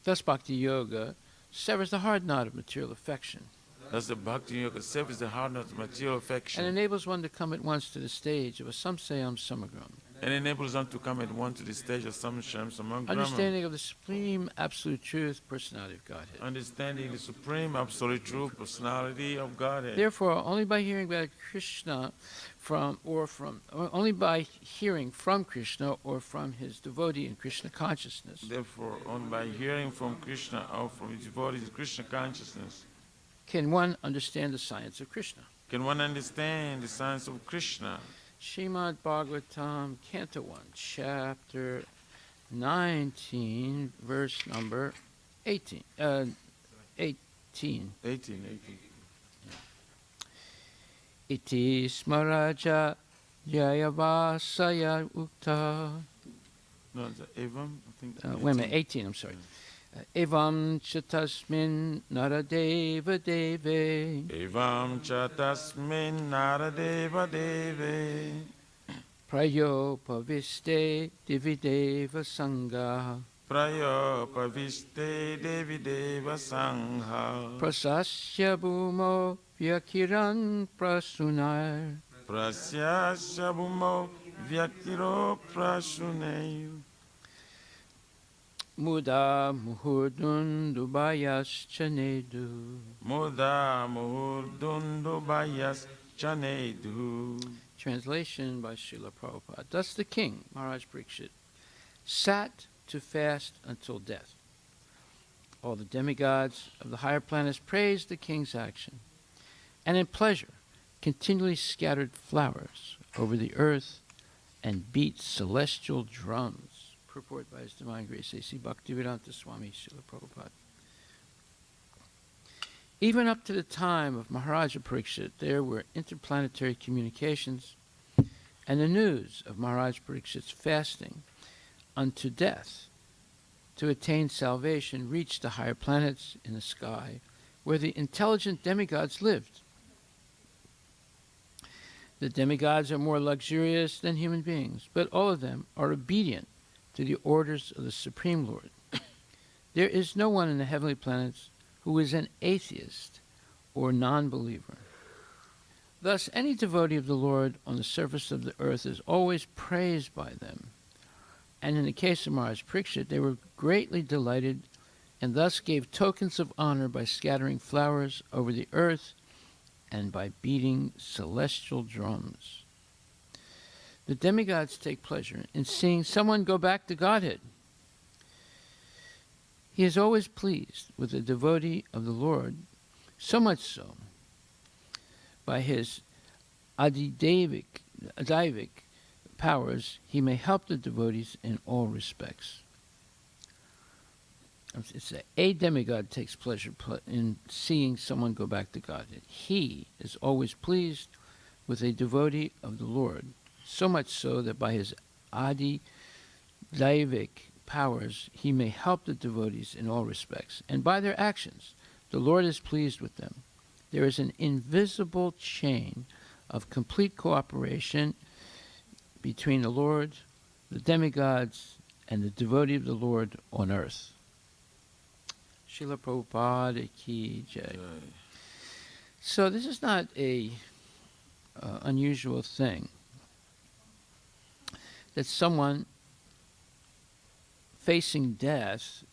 Thus bhakti yoga severs the hard knot of material affection Thus the Bhakti Yoga severs the hard knot of material and affection enables one to come at once to the stage of a samsayam samagram, and enables them to come at once to the stage of Samsham Samang Brahman, understanding of the supreme absolute truth, personality of Godhead. understanding the supreme absolute true personality of Godhead. Therefore, only by hearing about Krishna only by hearing from Krishna or from his devotee in Krishna consciousness Therefore, only by hearing from Krishna or from his devotees Krishna consciousness can one understand the science of Krishna. can one understand the science of Krishna. Srimad Bhagavatam, Canto 1, Chapter 19, verse number 18. 18. 18. Iti smaraja jayavasaya ukta. No, it's Evam, I think. Wait a minute, 18, I'm sorry. Evam chatasmin naradeva deve. Evam chatasmin Naradeva Deve Prayo paviste divideva sangha. Prayo Paviste Devi Deva Sangha Prasasya bhumo vyakiran prasunar. Prasyasya Bhumo Vyaktiro Prasuneyu Muda muhurdun dubayas chanedu. Muda Muhurdundu Bayas Chanedu. Translation by Srila Prabhupada. Thus the king, Maharaj Parikshit, sat to fast until death. All the demigods of the higher planets praised the king's action, and in pleasure continually scattered flowers over the earth and beat celestial drums. Purport by His Divine Grace A.C. Bhaktivedanta Swami Srila Prabhupada. Even up to the time of Maharaja Parikshit, there were interplanetary communications, and the news of Maharaj Parikshit's fasting unto death to attain salvation reached the higher planets in the sky where the intelligent demigods lived. The demigods are more luxurious than human beings, but all of them are obedient to the orders of the Supreme Lord. There is no one in the heavenly planets who is an atheist or non-believer. Thus, any devotee of the Lord on the surface of the earth is always praised by them. And in the case of Maharaj Parikshit, they were greatly delighted and thus gave tokens of honor by scattering flowers over the earth and by beating celestial drums. The demigods take pleasure in seeing someone go back to Godhead. He is always pleased with a devotee of the Lord, so much so, by his adidevic powers, he may help the devotees in all respects. It's a demigod takes pleasure in seeing someone go back to Godhead. He is always pleased with a devotee of the Lord, so much so that by his adidevic powers he may help the devotees in all respects. And by their actions, the Lord is pleased with them. There is an invisible chain of complete cooperation between the Lord, the demigods, and the devotee of the Lord on earth. Srila Prabhupada ki jai. So this is not a unusual thing that someone facing death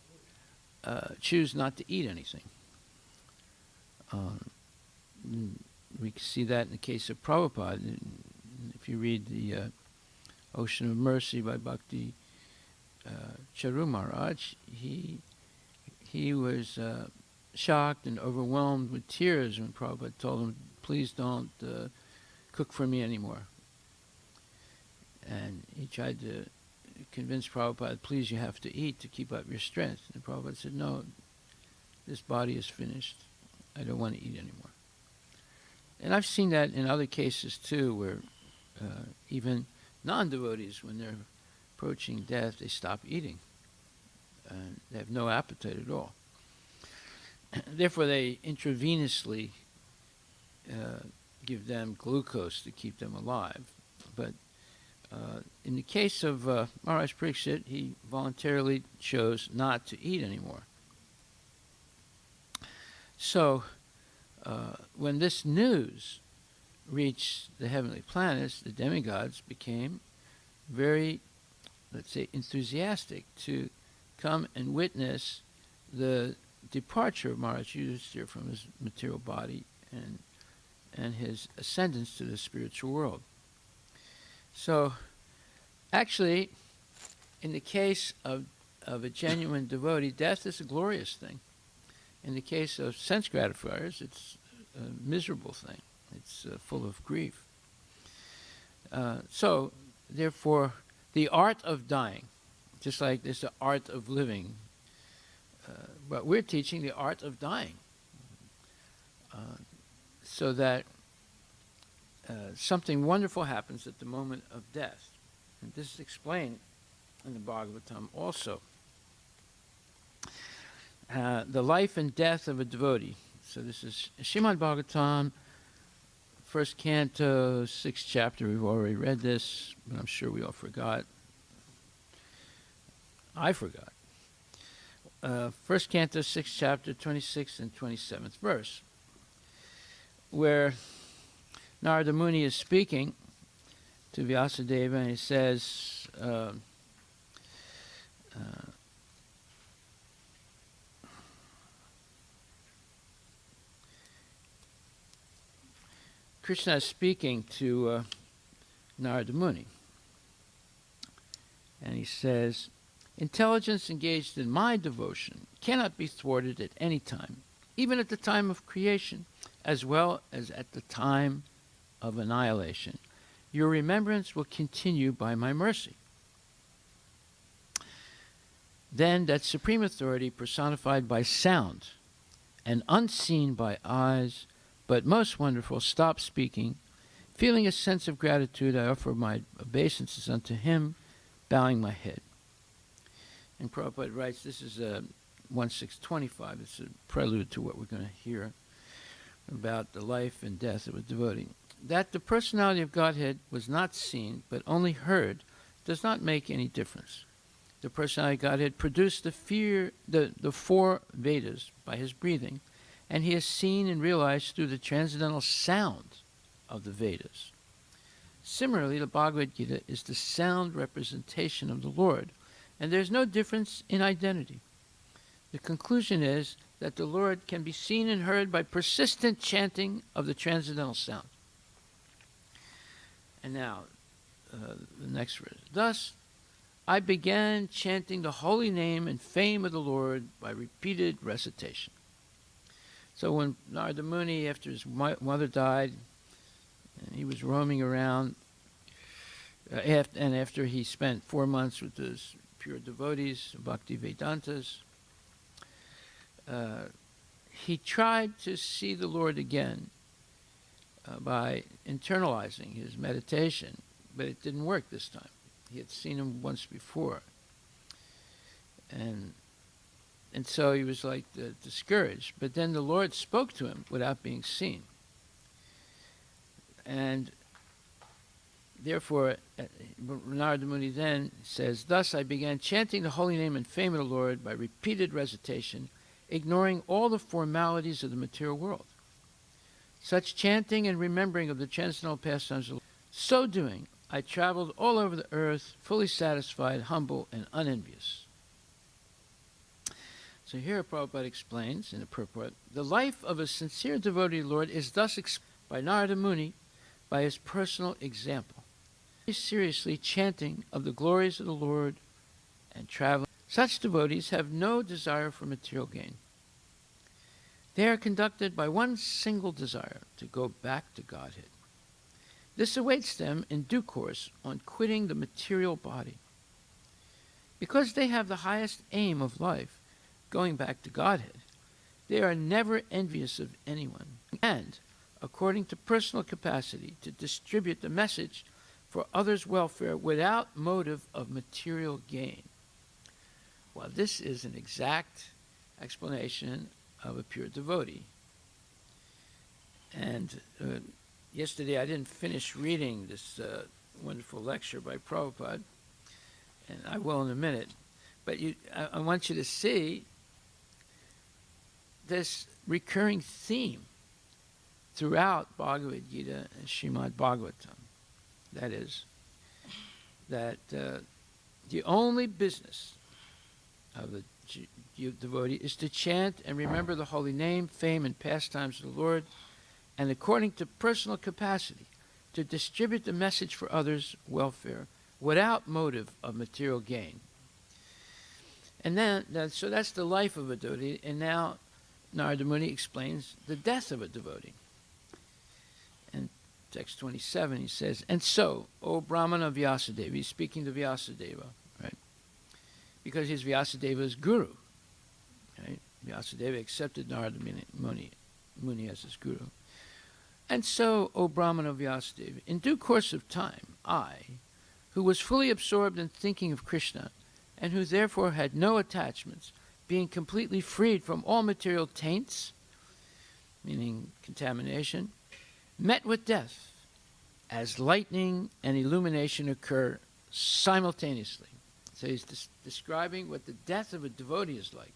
choose not to eat anything. We can see that in the case of Prabhupada. If you read the Ocean of Mercy by Bhakti Charu Maharaj, he was shocked and overwhelmed with tears when Prabhupada told him, please don't cook for me anymore. And he tried to convince Prabhupada, please, you have to eat to keep up your strength. And Prabhupada said, no, this body is finished. I don't want to eat anymore. And I've seen that in other cases too, where even non-devotees, when they're approaching death, they stop eating. They have no appetite at all. Therefore, they intravenously give them glucose to keep them alive. But in the case of Maharaj Parikshit, he voluntarily chose not to eat anymore. So, when this news reached the heavenly planets, the demigods became very, let's say, enthusiastic to come and witness the departure of Maharaj Yudhisthira from his material body and his ascendance to the spiritual world. So, actually, in the case of a genuine devotee, death is a glorious thing. In the case of sense gratifiers, it's a miserable thing. It's full of grief. So, therefore, the art of dying, just like there's the art of living, but we're teaching the art of dying, so that something wonderful happens at the moment of death. And this is explained in the Bhagavatam also. The life and death of a devotee. So this is Srimad Bhagavatam, 1st canto, 6th chapter. We've already read this, but I'm sure we all forgot. I forgot. 1st canto, 6th chapter, 26th and 27th verse, where Narada Muni is speaking to Vyasadeva, and he says, Krishna is speaking to Narada Muni, and he says, intelligence engaged in my devotion cannot be thwarted at any time, even at the time of creation, as well as at the time of annihilation. Your remembrance will continue by my mercy. Then that supreme authority personified by sound and unseen by eyes, but most wonderful, stopped speaking. Feeling a sense of gratitude, I offer my obeisances unto him, bowing my head. And Prabhupada writes, this is 1625, it's a prelude to what we're going to hear about the life and death of a devotee. That the personality of Godhead was not seen, but only heard, does not make any difference. The personality of Godhead produced the four Vedas by his breathing, and he is seen and realized through the transcendental sound of the Vedas. Similarly, the Bhagavad Gita is the sound representation of the Lord, and there's no difference in identity. The conclusion is that the Lord can be seen and heard by persistent chanting of the transcendental sound. And now, the next verse. Thus, I began chanting the holy name and fame of the Lord by repeated recitation. So when Narada Muni, after his mother died, and he was roaming around, after he spent 4 months with those pure devotees, Bhakti Vedantas, he tried to see the Lord again by internalizing his meditation, but it didn't work this time. He had seen him once before. And so he was like discouraged. But then the Lord spoke to him without being seen. And therefore, Narada Muni then says, thus I began chanting the holy name and fame of the Lord by repeated recitation, ignoring all the formalities of the material world. Such chanting and remembering of the transcendental pastimes of the Lord. So doing, I traveled all over the earth, fully satisfied, humble, and unenvious. So here Prabhupada explains in the purport, the life of a sincere devotee of the Lord is thus explained by Narada Muni by his personal example. Very seriously chanting of the glories of the Lord and traveling. Such devotees have no desire for material gain. They are conducted by one single desire, to go back to Godhead. This awaits them in due course on quitting the material body. Because they have the highest aim of life, going back to Godhead, they are never envious of anyone, and, according to personal capacity, to distribute the message for others' welfare without motive of material gain. Well, this is an exact explanation of a pure devotee. And yesterday I didn't finish reading this wonderful lecture by Prabhupada, and I will in a minute. But I want you to see this recurring theme throughout Bhagavad Gita and Srimad Bhagavatam. That is, that the only business of the devotee is to chant and remember the holy name, fame, and pastimes of the Lord, and according to personal capacity, to distribute the message for others' welfare without motive of material gain. And then, so that's the life of a devotee, and now Narada Muni explains the death of a devotee. In text 27, he says, and so, O Brahmana Vyasadeva, he's speaking to Vyasadeva, right? Because he's Vyasadeva's guru, right? Vyasadeva accepted Narada Muni as his guru. And so, O Brahmana Vyasadeva, in due course of time, I, who was fully absorbed in thinking of Krishna, and who therefore had no attachments, being completely freed from all material taints, meaning contamination, met with death, as lightning and illumination occur simultaneously. So he's describing what the death of a devotee is like.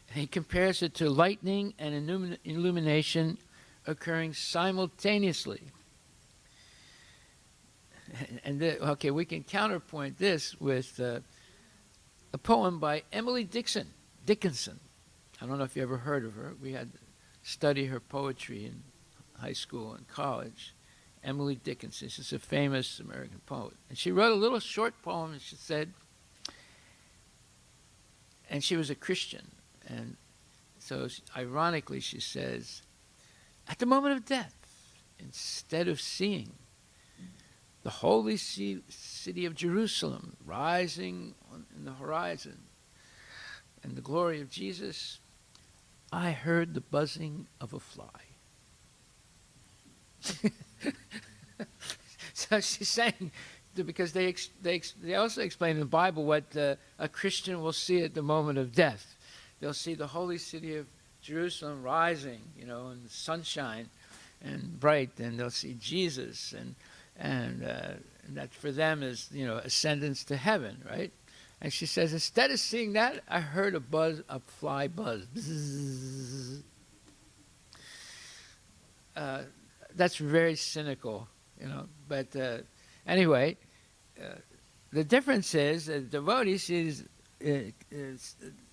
And he compares it to lightning and illumination occurring simultaneously. And okay, we can counterpoint this with a poem by Emily Dickinson. I don't know if you ever heard of her. We had to study her poetry in high school and college. Emily Dickinson, she's a famous American poet. And she wrote a little short poem, and she said, and she was a Christian. And so ironically she says, at the moment of death, instead of seeing the holy city of Jerusalem rising in the horizon and the glory of Jesus, I heard the buzzing of a fly. So she's saying, because they also explain in the Bible what a Christian will see at the moment of death. They'll see the holy city of Jerusalem rising, in the sunshine, and bright, and they'll see Jesus, and that for them is, ascendance to heaven, right? And she says, instead of seeing that, I heard a fly buzz. Bzzz. That's very cynical, But anyway, the difference is the devotee sees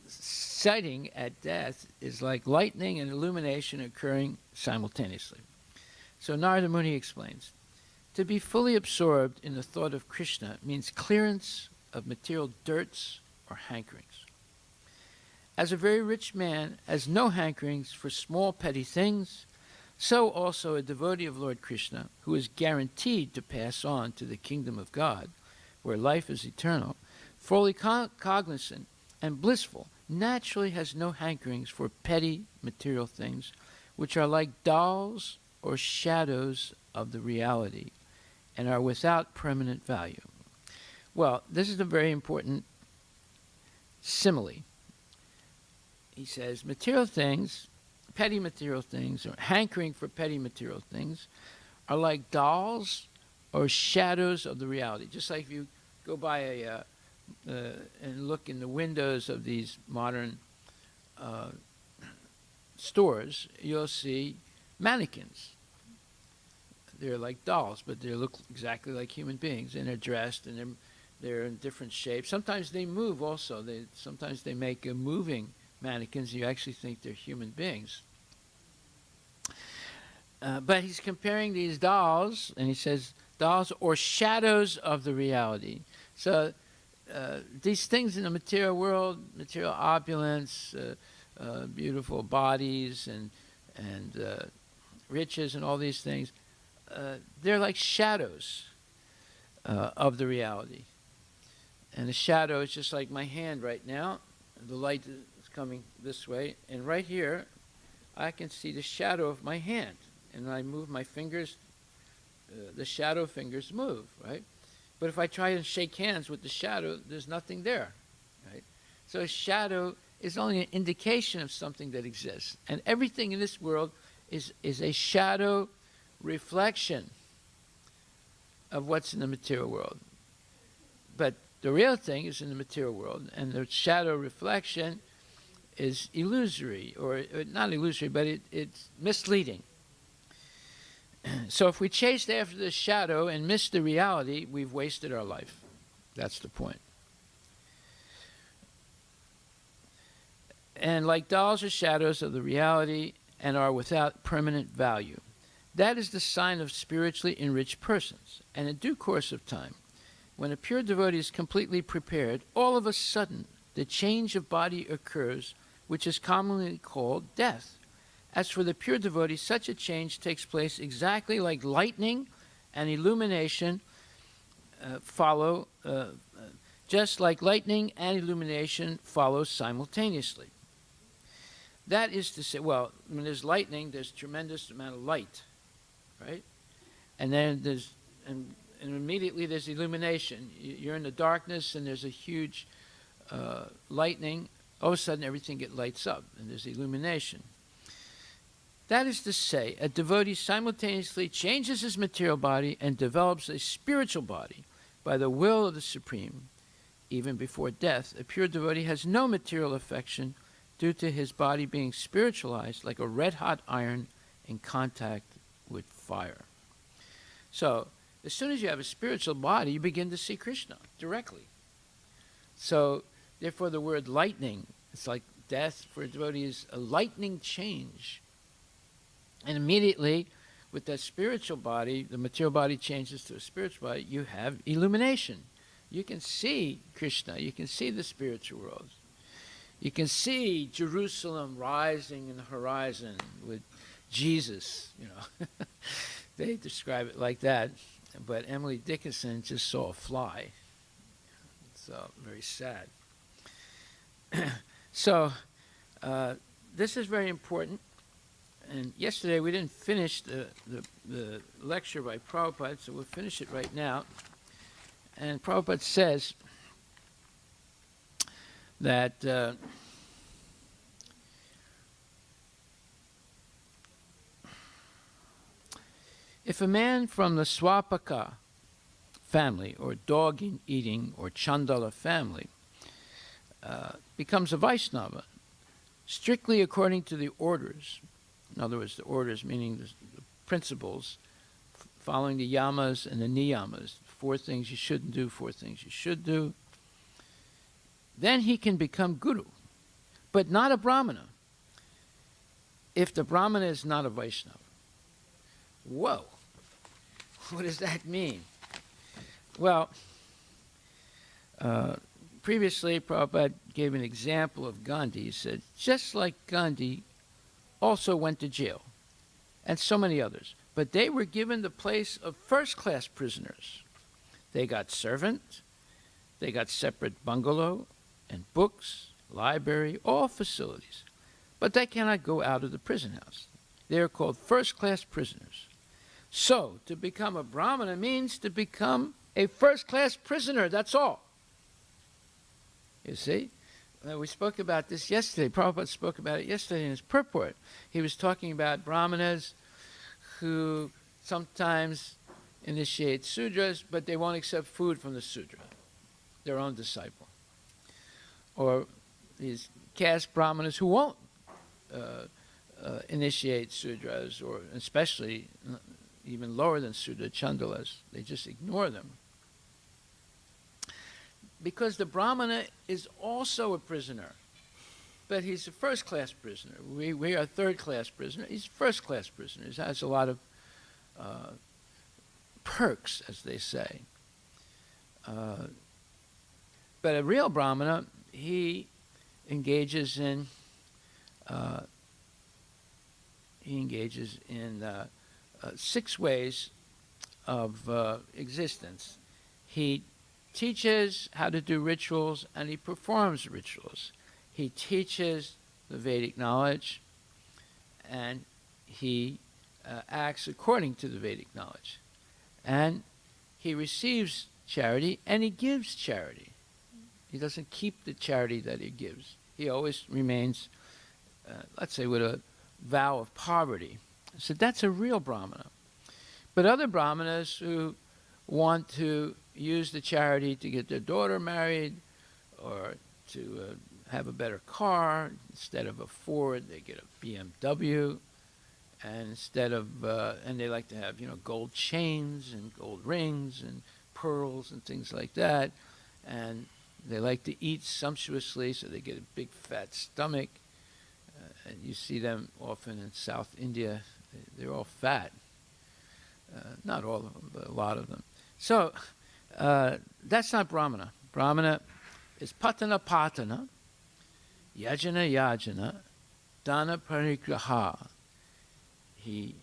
sighting at death is like lightning and illumination occurring simultaneously. So Narada Muni explains, to be fully absorbed in the thought of Krishna means clearance of material dirts or hankerings. As a very rich man has no hankerings for small petty things, so also a devotee of Lord Krishna, who is guaranteed to pass on to the kingdom of God, where life is eternal, fully cognizant and blissful, naturally has no hankerings for petty material things, which are like dolls or shadows of the reality, and are without permanent value. Well, this is a very important simile. He says, material things, petty material things, or hankering for petty material things, are like dolls or shadows of the reality. Just like if you go by and look in the windows of these modern stores, you'll see mannequins. They're like dolls, but they look exactly like human beings, and they're dressed, and they're in different shapes. Sometimes they move also. Sometimes they make moving mannequins. You actually think they're human beings. But he's comparing these dolls, and he says dolls or shadows of the reality. So these things in the material world, material opulence, beautiful bodies, and riches, and all these things, they're like shadows of the reality. And the shadow is just like my hand right now. The light is coming this way, and right here, I can see the shadow of my hand. And when I move my fingers, the shadow fingers move, right? But if I try and shake hands with the shadow, there's nothing there, right? So a shadow is only an indication of something that exists. And everything in this world is a shadow reflection of what's in the material world. But the real thing is in the material world, and the shadow reflection is illusory, or not illusory, but it's misleading. So if we chased after the shadow and missed the reality, we've wasted our life. That's the point. And like dolls or shadows of the reality, and are without permanent value. That is the sign of spiritually enriched persons. And in due course of time, when a pure devotee is completely prepared, all of a sudden the change of body occurs, which is commonly called death. As for the pure devotee, such a change takes place exactly like lightning and illumination follow, just like lightning and illumination follow simultaneously. That is to say, well, when there's lightning, there's tremendous amount of light, right? And then and immediately there's illumination. You're in the darkness, and there's a huge lightning. All of a sudden, everything lights up, and there's illumination. That is to say, a devotee simultaneously changes his material body and develops a spiritual body by the will of the Supreme. Even before death, a pure devotee has no material affection due to his body being spiritualized like a red-hot iron in contact with fire. So, as soon as you have a spiritual body, you begin to see Krishna directly. So, therefore, the word lightning, it's like death for a devotee is a lightning change. And immediately, with that spiritual body, the material body changes to a spiritual body, you have illumination. You can see Krishna. You can see the spiritual world. You can see Jerusalem rising in the horizon with Jesus, They describe it like that. But Emily Dickinson just saw a fly. So, very sad. So, this is very important. And yesterday we didn't finish the lecture by Prabhupada, so we'll finish it right now. And Prabhupada says that If a man from the Swapaka family, or dog-eating, or Chandala family, becomes a Vaishnava, strictly according to the orders, in other words, the orders meaning the principles, following the yamas and the niyamas, 4 things you shouldn't do, 4 things you should do, then he can become guru, but not a brahmana, if the brahmana is not a Vaishnava. Whoa! What does that mean? Well, previously, Prabhupada gave an example of Gandhi. He said, just like Gandhi also went to jail, and so many others, but they were given the place of first-class prisoners. They got servant, they got separate bungalow and books, library, all facilities, but they cannot go out of the prison house. They are called first-class prisoners. So, to become a brahmana means to become a first-class prisoner, that's all. You see? We spoke about this yesterday. Prabhupada spoke about it yesterday in his purport. He was talking about brahmanas who sometimes initiate sudras, but they won't accept food from the sudra, their own disciple. Or these caste brahmanas who won't initiate sudras, or especially even lower than sudra, chandalas. They just ignore them. Because the brahmana is also a prisoner, but he's a first-class prisoner. We are third-class prisoner. He's first-class prisoner. He has a lot of perks, as they say. But a real brahmana, he engages in 6 ways of existence. He teaches how to do rituals, and he performs rituals. He teaches the Vedic knowledge, and he acts according to the Vedic knowledge. And he receives charity, and he gives charity. He doesn't keep the charity that he gives. He always remains, let's say, with a vow of poverty. So that's a real brahmana. But other brahmanas who want to use the charity to get their daughter married, or to have a better car, instead of a Ford, they get a BMW, and instead of, and they like to have, gold chains and gold rings and pearls and things like that, and they like to eat sumptuously, so they get a big fat stomach, and you see them often in South India. They're all fat. Not all of them, but a lot of them. So, that's not brahmana. Brahmana is patana patana, yajana yajana, dana parigraha. He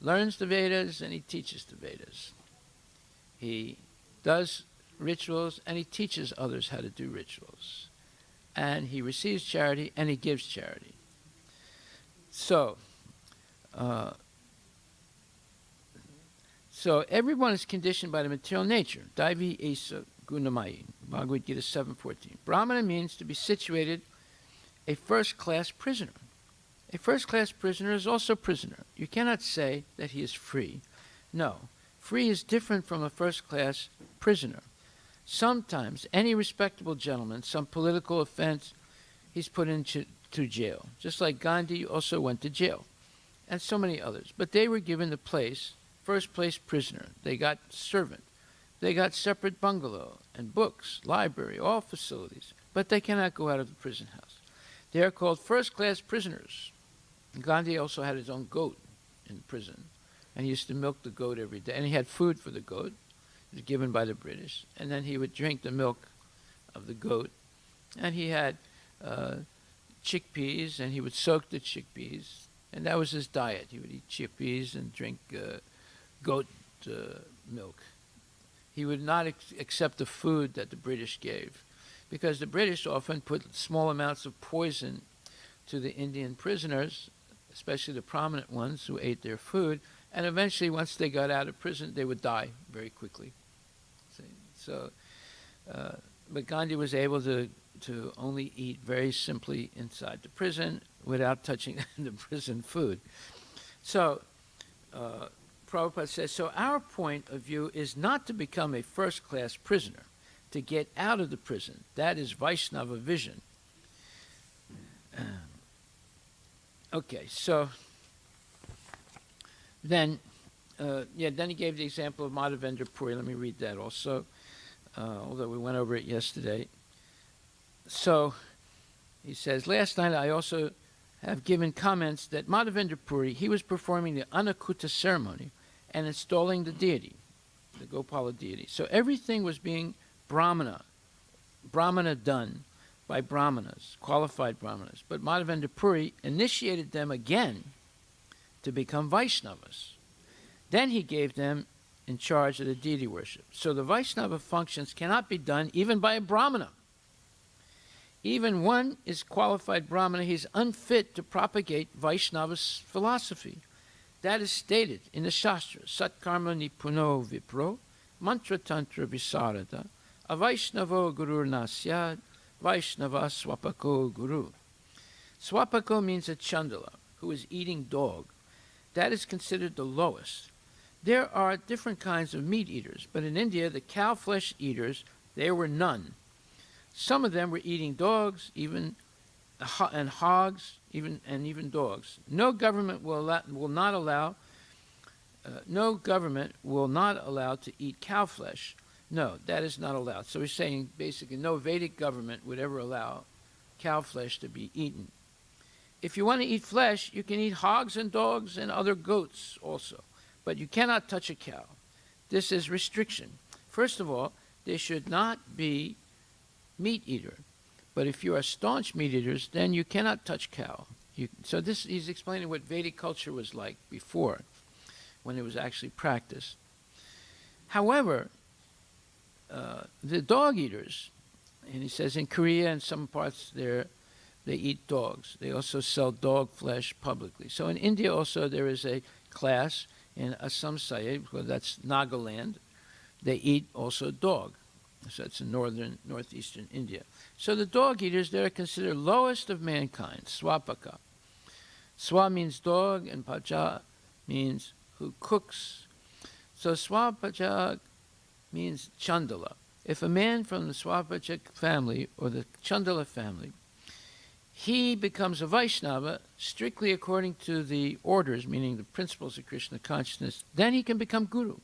learns the Vedas and he teaches the Vedas. He does rituals and he teaches others how to do rituals. And he receives charity and he gives charity. So, everyone is conditioned by the material nature. Daivi esa gunamayi, Bhagavad Gita 7:14. Brahmana means to be situated a first-class prisoner. A first-class prisoner is also prisoner. You cannot say that he is free. No, free is different from a first-class prisoner. Sometimes any respectable gentleman, some political offense, he's put into jail. Just like Gandhi also went to jail, and so many others. But they were given the place, first-place prisoner. They got servant. They got separate bungalow and books, library, all facilities. But they cannot go out of the prison house. They are called first-class prisoners. Gandhi also had his own goat in prison, and he used to milk the goat every day. And he had food for the goat. It was given by the British. And then he would drink the milk of the goat. And he had chickpeas, and he would soak the chickpeas. And that was his diet. He would eat chickpeas and drink goat milk. He would not accept the food that the British gave, because the British often put small amounts of poison to the Indian prisoners, especially the prominent ones who ate their food, and eventually, once they got out of prison, they would die very quickly. So, but Gandhi was able to only eat very simply inside the prison without touching the prison food. So, Prabhupada says, so our point of view is not to become a first-class prisoner, to get out of the prison. That is Vaishnava vision. Okay, so then, then he gave the example of Madhavendra Puri. Let me read that also, although we went over it yesterday. So he says, last night I also have given comments that Madhavendra Puri, he was performing the Anakuta ceremony and installing the deity, the Gopala deity. So everything was being Brahmana done by Brahmanas, qualified Brahmanas. But Madhavendra Puri initiated them again to become Vaishnavas. Then he gave them in charge of the deity worship. So the Vaishnava functions cannot be done even by a Brahmana. Even one is qualified Brahmana, he's unfit to propagate Vaishnava's philosophy. That is stated in the Shastras. Satkarma nipuno vipro, mantra tantra visarada, avaishnavo guru nasyad, vaishnava swapako guru. Swapako means a chandala, who is eating dog. That is considered the lowest. There are different kinds of meat eaters, but in India, the cow flesh eaters, there were none. Some of them were eating dogs, and hogs, even dogs. No government will not allow to eat cow flesh. No, that is not allowed. So he's saying basically no Vedic government would ever allow cow flesh to be eaten. If you want to eat flesh, you can eat hogs and dogs and other goats also, but you cannot touch a cow. This is restriction. First of all, they should not be meat eater. But if you are staunch meat eaters, then you cannot touch cow. So this, he's explaining what Vedic culture was like before, when it was actually practiced. However, the dog eaters, and he says in Korea and some parts there, they eat dogs. They also sell dog flesh publicly. So in India also there is a class in Assam Sahib, that's Nagaland. They eat also dog. So it's in northeastern India. So the dog eaters, they're considered lowest of mankind, swapaka. Swa means dog, and paja means who cooks. So swapaja means chandala. If a man from the swapaja family or the chandala family, he becomes a Vaishnava strictly according to the orders, meaning the principles of Krishna consciousness, then he can become guru,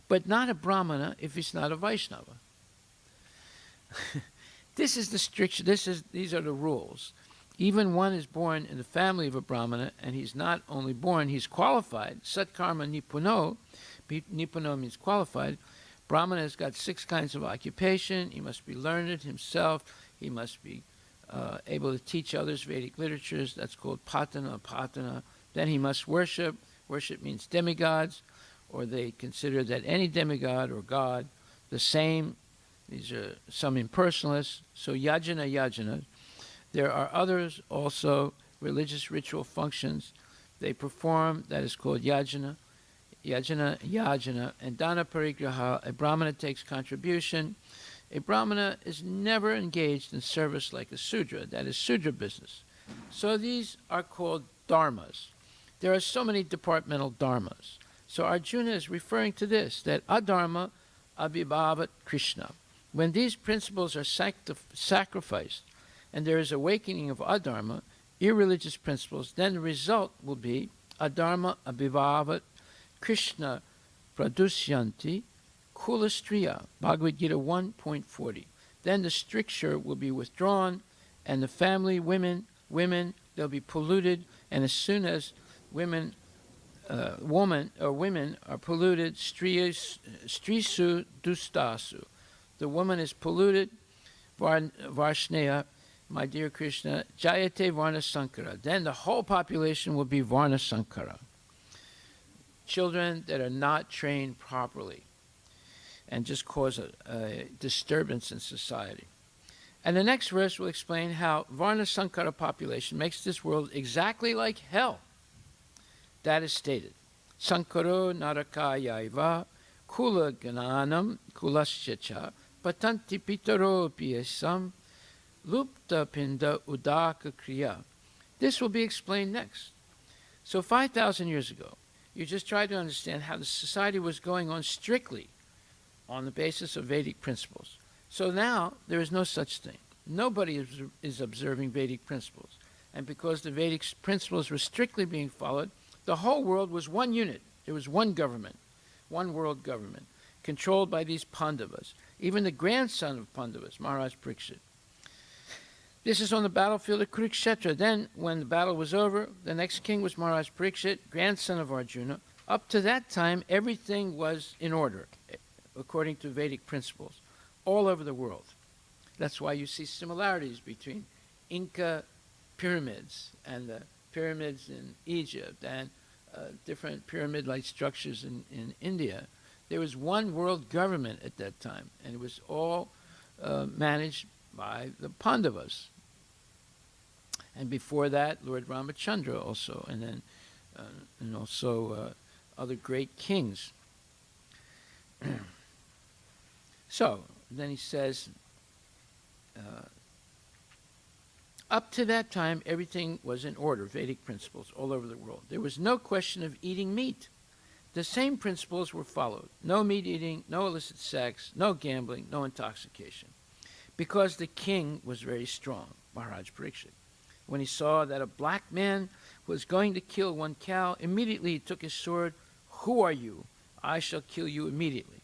but not a Brahmana if he's not a Vaishnava. This is the strict. These are the rules. Even one is born in the family of a Brahmana, and he's not only born, he's qualified. Satkarma nipuno. Nipuno means qualified. Brahmana has got 6 kinds of occupation. He must be learned himself. He must be able to teach others Vedic literatures. That's called patana. Then he must worship. Worship means demigods, or they consider that any demigod or god the same. These are some impersonalists. So yajna. There are others also, religious ritual functions they perform, that is called yajna. And dana parigraha, a Brahmana takes contribution. A Brahmana is never engaged in service like a Sudra, that is Sudra business. So these are called dharmas. There are so many departmental dharmas. So Arjuna is referring to this, that adharma abhibhavat Krishna. When these principles are sacrificed and there is awakening of adharma, irreligious principles, then the result will be adharma abhibhavat Krishna pradusyanti kulastriya, Bhagavad Gita 1.40. Then the stricture will be withdrawn, and the family, women, they'll be polluted, and as soon as women are polluted, strisu dustasu. The woman is polluted, Varsneya, my dear Krishna, Jayate Varna Sankara. Then the whole population will be Varna Sankara. Children that are not trained properly and just cause a disturbance in society. And the next verse will explain how Varna Sankara population makes this world exactly like hell. That is stated. Sankaro narakayaiva kula gananam kulasyacha patanti pitaro piyasam lupta pinda udaka kriya. This will be explained next. So 5,000 years ago, You just try to understand how the society was going on strictly on the basis of Vedic principles. So now there is no such thing. Nobody is observing Vedic principles. And because the Vedic principles were strictly being followed, the whole world was one unit. There was one government, one world government, controlled by these Pandavas. Even the grandson of Pandavas, Maharaj Parikshit. This is on the battlefield of Kurukshetra. Then, when the battle was over, the next king was Maharaj Parikshit, grandson of Arjuna. Up to that time, everything was in order, according to Vedic principles, all over the world. That's why you see similarities between Inca pyramids and the pyramids in Egypt and different pyramid-like structures in India. There was one world government at that time, and it was all managed by the Pandavas. And before that, Lord Ramachandra also, and then and also other great kings. So then he says, up to that time, everything was in order, Vedic principles all over the world. There was no question of eating meat. The same principles were followed. No meat eating, no illicit sex, no gambling, no intoxication. Because the king was very strong, Maharaj Parikshit. When he saw that a black man was going to kill one cow, immediately he took his sword. Who are you? I shall kill you immediately.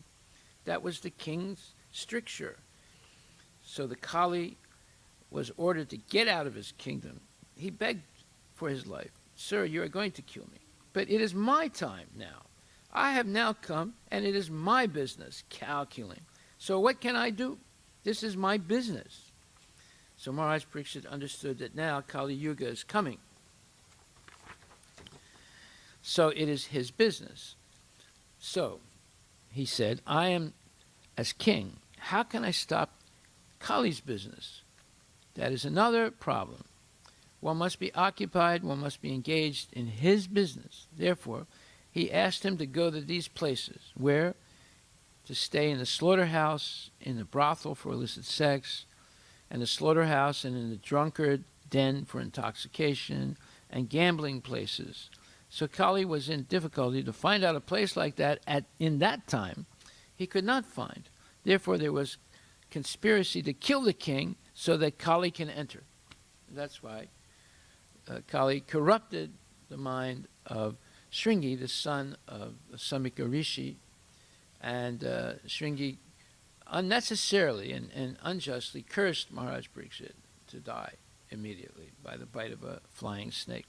That was the king's stricture. So the Kali was ordered to get out of his kingdom. He begged for his life. Sir, you are going to kill me. But it is my time now. I have now come, and it is my business, cow killing. So what can I do? This is my business. So Maharaj Parikshit understood that now Kali Yuga is coming. So it is his business. So he said, I am, as king, how can I stop Kali's business? That is another problem. One must be occupied, one must be engaged in his business. Therefore, he asked him to go to these places, where to stay in the slaughterhouse, in the brothel for illicit sex, and the slaughterhouse and in the drunkard den for intoxication, and gambling places. So Kali was in difficulty to find out a place like that in that time. He could not find. Therefore, there was conspiracy to kill the king so that Kali can enter. That's why Kali corrupted the mind of Shringi, the son of Samika Rishi, and Shringi unnecessarily and unjustly cursed Maharaj Parikshit to die immediately by the bite of a flying snake.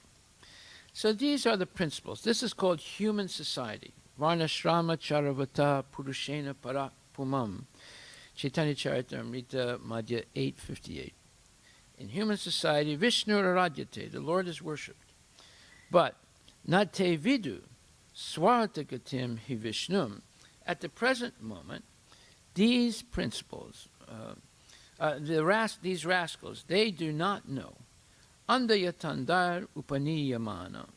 So these are the principles. This is called human society. Varnashrama Charavata Purushena Parak Pumam. Chaitanya Charitamrita Madhya 858. In human society, Vishnu Aradyate, the Lord is worshipped. But Nate Vidu Swaratagatim Hi Vishnum, at the present moment, these principles, these rascals, they do not know. Andayatandar Upaniyamana.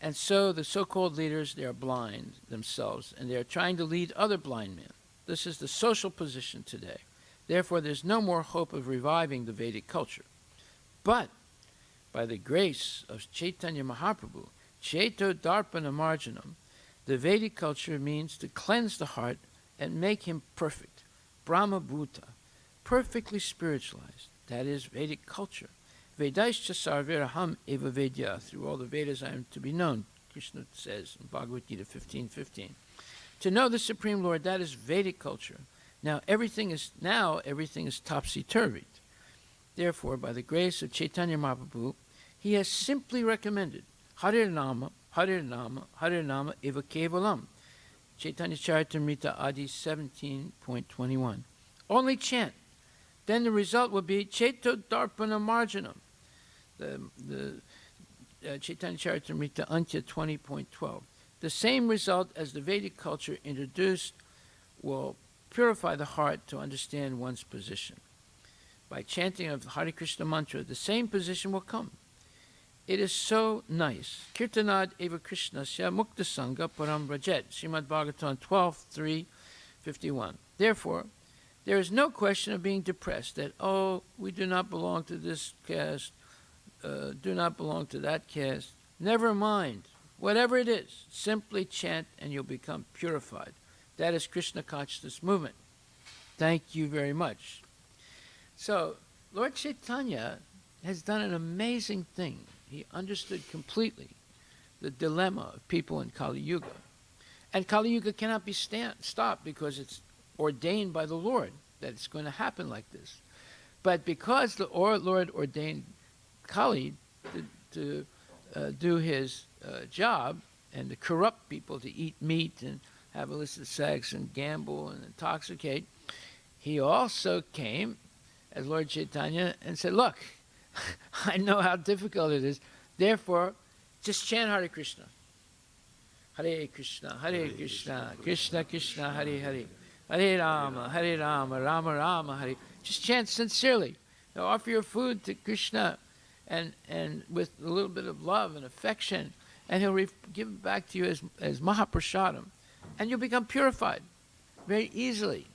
And so the so-called leaders, they are blind themselves, and they are trying to lead other blind men. This is the social position today. Therefore, there's no more hope of reviving the Vedic culture. But by the grace of Chaitanya Mahaprabhu, Chaito Darpana Marjanam, the Vedic culture means to cleanse the heart and make him perfect, Brahma Bhuta, perfectly spiritualized. That is Vedic culture. Vedaischa sarviraham eva vedya, through all the Vedas I am to be known, Krishna says in Bhagavad Gita 15:15. To know the Supreme Lord, that is Vedic culture. Now everything is topsy-turvy. Therefore, by the grace of Chaitanya Mahaprabhu, he has simply recommended Hare Nama, Hare Nama, Hare Nama eva kevalam. Chaitanya Charitamrita Adi 17.21. Only chant. Then the result will be Chaito Darpana Marjanam. The Chaitanya Charitamrita Antya 20.12. The same result as the Vedic culture introduced will purify the heart to understand one's position. By chanting of the Hare Krishna mantra, the same position will come. It is so nice. Kirtanad eva Krishnasya mukta sangha param rajet. Srimad Bhagavatam 12:3-51. Therefore, there is no question of being depressed that, oh, we do not belong to this caste, do not belong to that caste. Never mind. whatever it is, simply chant and you'll become purified. That is Krishna consciousness movement. Thank you very much. So, Lord Chaitanya has done an amazing thing. He understood completely the dilemma of people in Kali Yuga. And Kali Yuga cannot be stopped because it's ordained by the Lord that it's going to happen like this. But because the Lord ordained Kali to do his job and to corrupt people, to eat meat and have illicit sex and gamble and intoxicate, he also came as Lord Chaitanya and said, look, I know how difficult it is, therefore just chant Hare Krishna. Hare Krishna, Krishna Krishna, Hare Hare, Hare Rama, Rama Rama, Hare. Just chant sincerely. Now offer your food to Krishna and with a little bit of love and affection, and he'll give it back to you as Mahaprasadam, and you'll become purified very easily.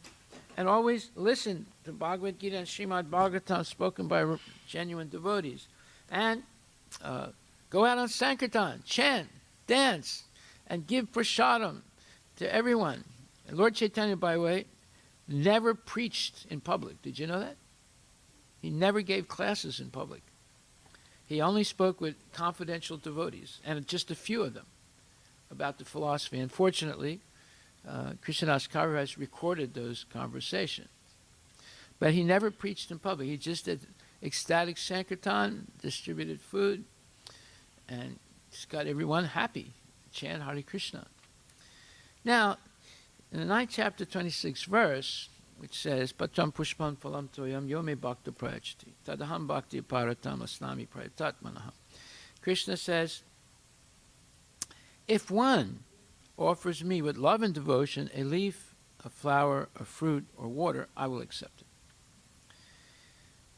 And always listen to Bhagavad Gita and Srimad Bhagavatam spoken by genuine devotees. And go out on Sankirtan, chant, dance, and give prasadam to everyone. And Lord Chaitanya, by the way, never preached in public. Did you know that? He never gave classes in public. He only spoke with confidential devotees, and just a few of them, about the philosophy. Unfortunately, Krishnadas Kaviraj recorded those conversations. But he never preached in public. He just did ecstatic Sankirtan, distributed food, and just got everyone happy. Chant Hare Krishna. Now, in the 9th chapter, 26th verse, which says, Patam pushpan phalam toyam yome bhakta prayachati, tadaham bhakti paratam asnami prayatatmanaham. Krishna says, if one offers me with love and devotion a leaf, a flower, a fruit, or water, I will accept it.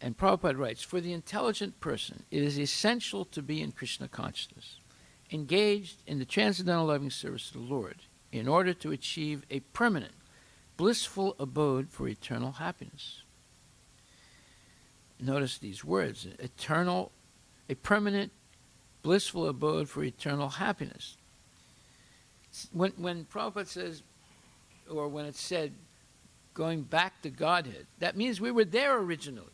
And Prabhupada writes, for the intelligent person, it is essential to be in Krishna consciousness, engaged in the transcendental loving service of the Lord, in order to achieve a permanent, blissful abode for eternal happiness. Notice these words, eternal, a permanent, blissful abode for eternal happiness. When Prabhupada says, or when it's said, going back to Godhead, that means we were there originally.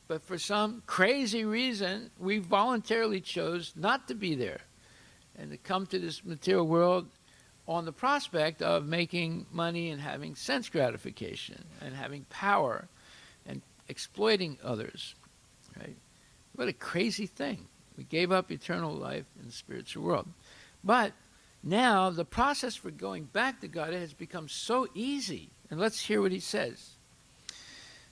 But for some crazy reason, we voluntarily chose not to be there and to come to this material world on the prospect of making money and having sense gratification and having power and exploiting others. Right? What a crazy thing. We gave up eternal life in the spiritual world. But now the process for going back to God has become so easy. And let's hear what he says.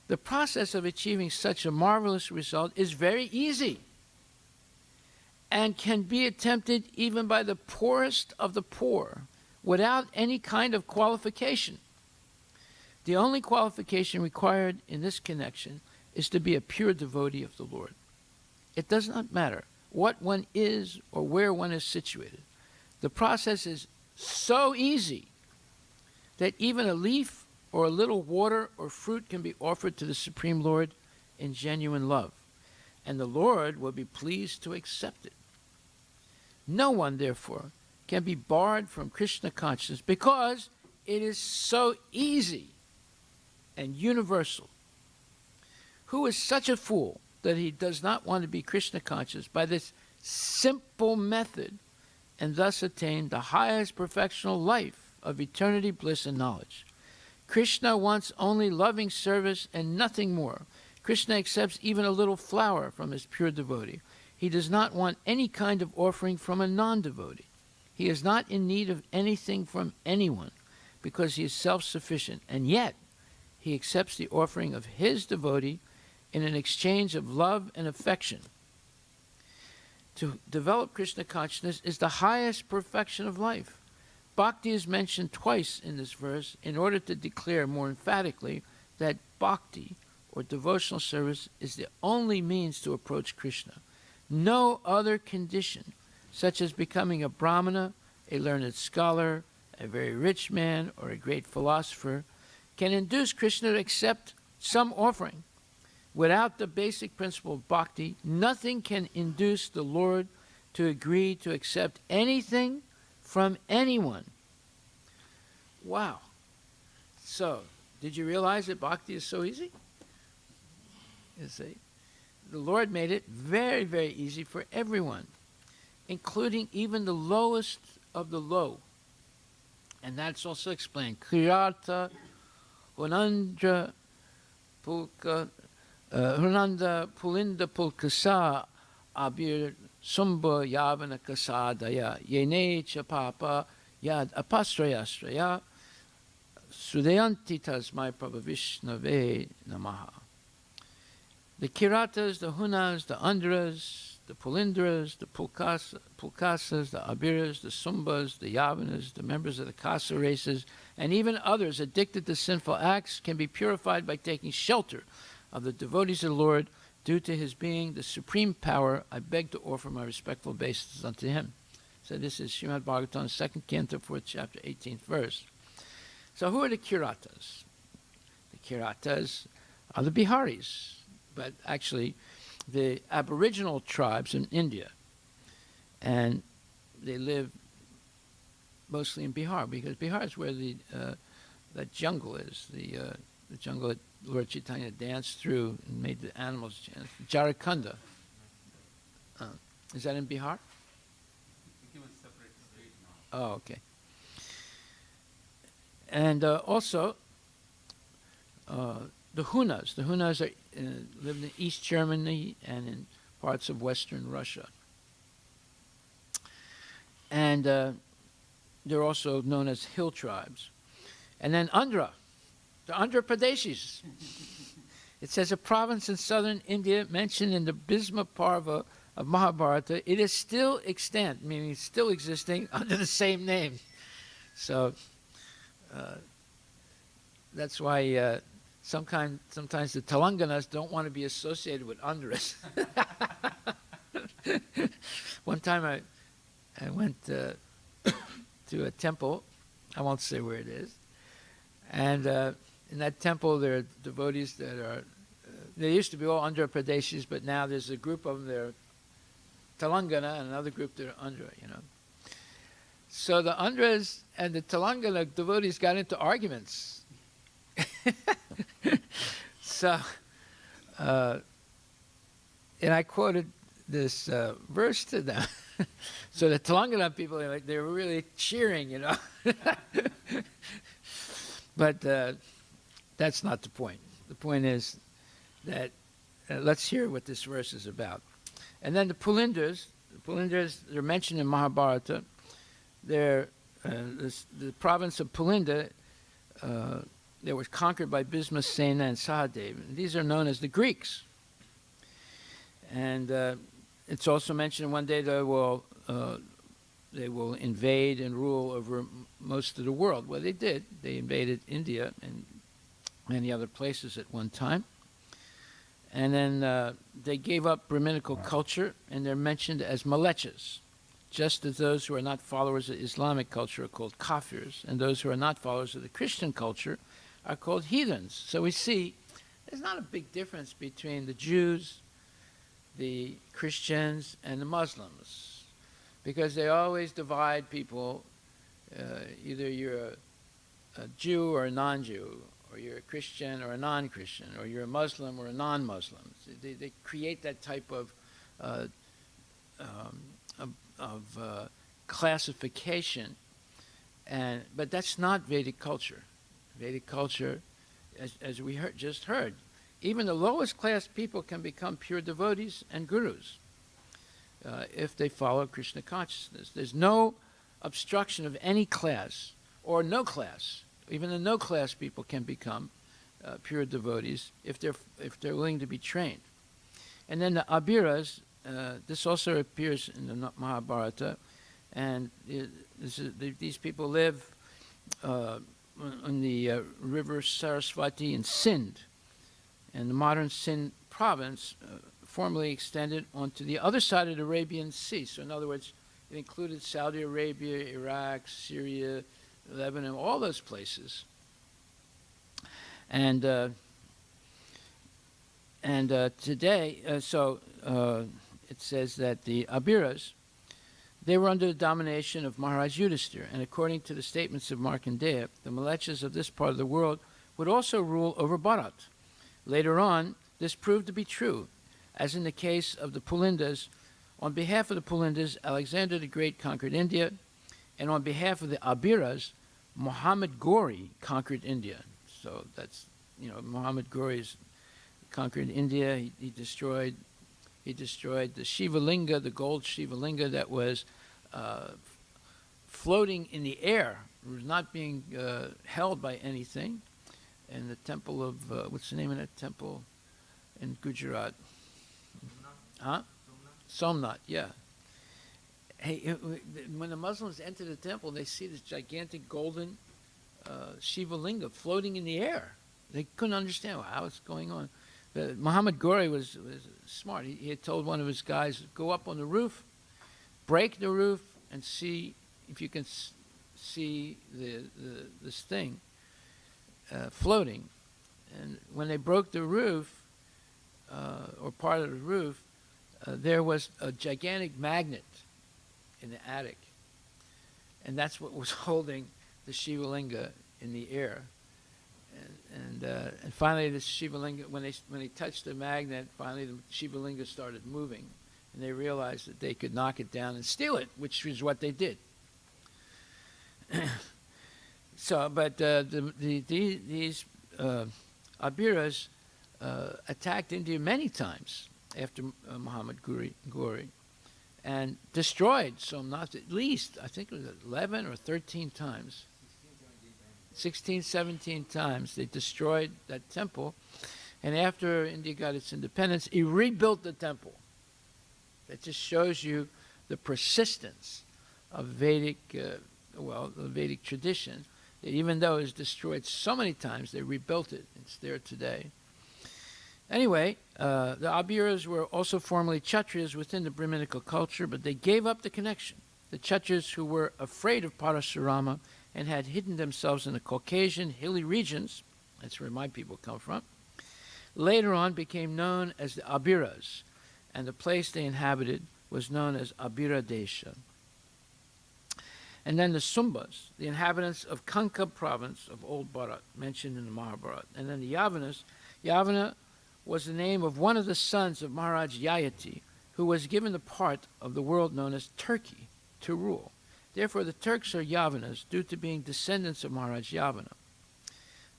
The process of achieving such a marvelous result is very easy and can be attempted even by the poorest of the poor without any kind of qualification. The only qualification required in this connection is to be a pure devotee of the Lord. It does not matter what one is or where one is situated. The process is so easy that even a leaf or a little water or fruit can be offered to the Supreme Lord in genuine love, and the Lord will be pleased to accept it. No one, therefore, can be barred from Krishna consciousness because it is so easy and universal. Who is such a fool that he does not want to be Krishna conscious by this simple method and thus attain the highest perfectional life of eternity, bliss, and knowledge? Krishna wants only loving service and nothing more. Krishna accepts even a little flower from his pure devotee. He does not want any kind of offering from a non-devotee. He is not in need of anything from anyone because he is self-sufficient, and yet he accepts the offering of his devotee in an exchange of love and affection. To develop Krishna consciousness is the highest perfection of life. Bhakti is mentioned twice in this verse in order to declare more emphatically that bhakti, or devotional service, is the only means to approach Krishna. No other condition, such as becoming a brahmana, a learned scholar, a very rich man, or a great philosopher, can induce Krishna to accept some offering. Without the basic principle of bhakti, nothing can induce the Lord to agree to accept anything from anyone. Wow. So, did you realize that bhakti is so easy? You see? The Lord made it very, very easy for everyone, including even the lowest of the low. And that's also explained. Kirata, Hunandra, Pulka, Hunanda, Pulinda Pulkasa, Abir, Sumba, Yavana Kasadaya, Yene Chapapa, Yad Apastrayastraya, Sudayanti Tasmai Prabhavishnave Namaha. The Kiratas, the Hunas, the Andras, the Pulindras, the Pulkasas, the Abiras, the Sumbas, the Yavanas, the members of the Kasa races, and even others addicted to sinful acts can be purified by taking shelter of the devotees of the Lord due to his being the supreme power. I beg to offer my respectful obeisances unto him. So this is Srimad Bhagavatam, 2nd Canto, 4th chapter, 18th verse. So who are the Kiratas? The Kiratas are the Biharis, but actually the Aboriginal tribes in India. And they live mostly in Bihar, because Bihar is where that jungle is, the jungle that Lord Chaitanya danced through and made the animals chant. Jharkhand. Is that in Bihar? Oh, okay. And also, the Hunas. The Hunas are, live in East Germany and in parts of Western Russia. And they're also known as hill tribes. And then Andhra, the Andhra Pradeshis. It says a province in southern India mentioned in the Bhisma Parva of Mahabharata. It is still extant, meaning it's still existing under the same name. So that's why sometimes the Telanganas don't want to be associated with Andhras. One time I went to a temple. I won't say where it is. And in that temple, there are devotees that are, they used to be all Andhra Pradeshis, but now there's a group of them that are Telangana and another group that are Andhra, you know. So the Andhras and the Telangana devotees got into arguments. So, and I quoted this verse to them. So the Telangana people, they were really cheering, you know. But that's not the point. The point is that let's hear what this verse is about. And then the Pulindras, they're mentioned in Mahabharata. They're the province of Pulinda. They were conquered by Bhismasena and Sahadev. And these are known as the Greeks. And it's also mentioned one day they will invade and rule over most of the world. Well, they did. They invaded India and many other places at one time. And then they gave up Brahminical culture, and they're mentioned as Malechas, just as those who are not followers of Islamic culture are called Kafirs, and those who are not followers of the Christian culture are called heathens. So we see there's not a big difference between the Jews, the Christians, and the Muslims, because they always divide people. Either you're a Jew or a non-Jew, or you're a Christian or a non-Christian, or you're a Muslim or a non-Muslim. They create that type of classification, but that's not Vedic culture. Vedic culture, as we just heard, even the lowest class people can become pure devotees and gurus if they follow Krishna consciousness. There's no obstruction of any class or no class. Even the no class people can become pure devotees if they're willing to be trained. And then the Abiras, this also appears in the Mahabharata, and these people live on the river Saraswati in Sindh, and the modern Sindh province formerly extended onto the other side of the Arabian Sea. So in other words, it included Saudi Arabia, Iraq, Syria, Lebanon, all those places. And today, it says that the Abiras They were under the domination of Maharaj Yudhisthira, and according to the statements of Markandeya, the Malechas of this part of the world would also rule over Bharat. Later on, this proved to be true, as in the case of the Pulindas. On behalf of the Pulindas, Alexander the Great conquered India, and on behalf of the Abiras, Muhammad Ghori conquered India. So that's, Muhammad Ghori's conquered India. He destroyed the Shiva Linga, the gold Shiva Linga that was floating in the air. It was not being held by anything. And the temple of, what's the name of that temple in Gujarat? Huh? Somnath, yeah. Hey, when the Muslims enter the temple, they see this gigantic golden Shiva Linga floating in the air. They couldn't understand how it's going on. Muhammad Ghori was smart. He had told one of his guys, go up on the roof, break the roof, and see if you can see this thing floating. And when they broke the roof, or part of the roof, there was a gigantic magnet in the attic. And that's what was holding the Shiva Linga in the air. And finally, the Shiva Linga, when they touched the magnet, finally the Shiva Linga started moving, and they realized that they could knock it down and steal it, which is what they did. So, but these Abiras attacked India many times after Muhammad Ghori, and destroyed Somnath at least, I think it was 11 or 13 times. 16, 17 times they destroyed that temple, and after India got its independence, he rebuilt the temple. That just shows you the persistence of Vedic, the Vedic tradition, that even though it was destroyed so many times, they rebuilt it. It's there today. Anyway, the Abiras were also formerly Kshatriyas within the Brahminical culture, but they gave up the connection. The Kshatriyas who were afraid of Parasurama and had hidden themselves in the Caucasian hilly regions, that's where my people come from, later on became known as the Abiras, and the place they inhabited was known as Abira Desha. And then the Sumbas, the inhabitants of Kanka province of Old Bharat, mentioned in the Mahabharata. And then the Yavanas. Yavana was the name of one of the sons of Maharaj Yayati, who was given the part of the world known as Turkey to rule. Therefore, the Turks are Yavanas due to being descendants of Maharaj Yavana.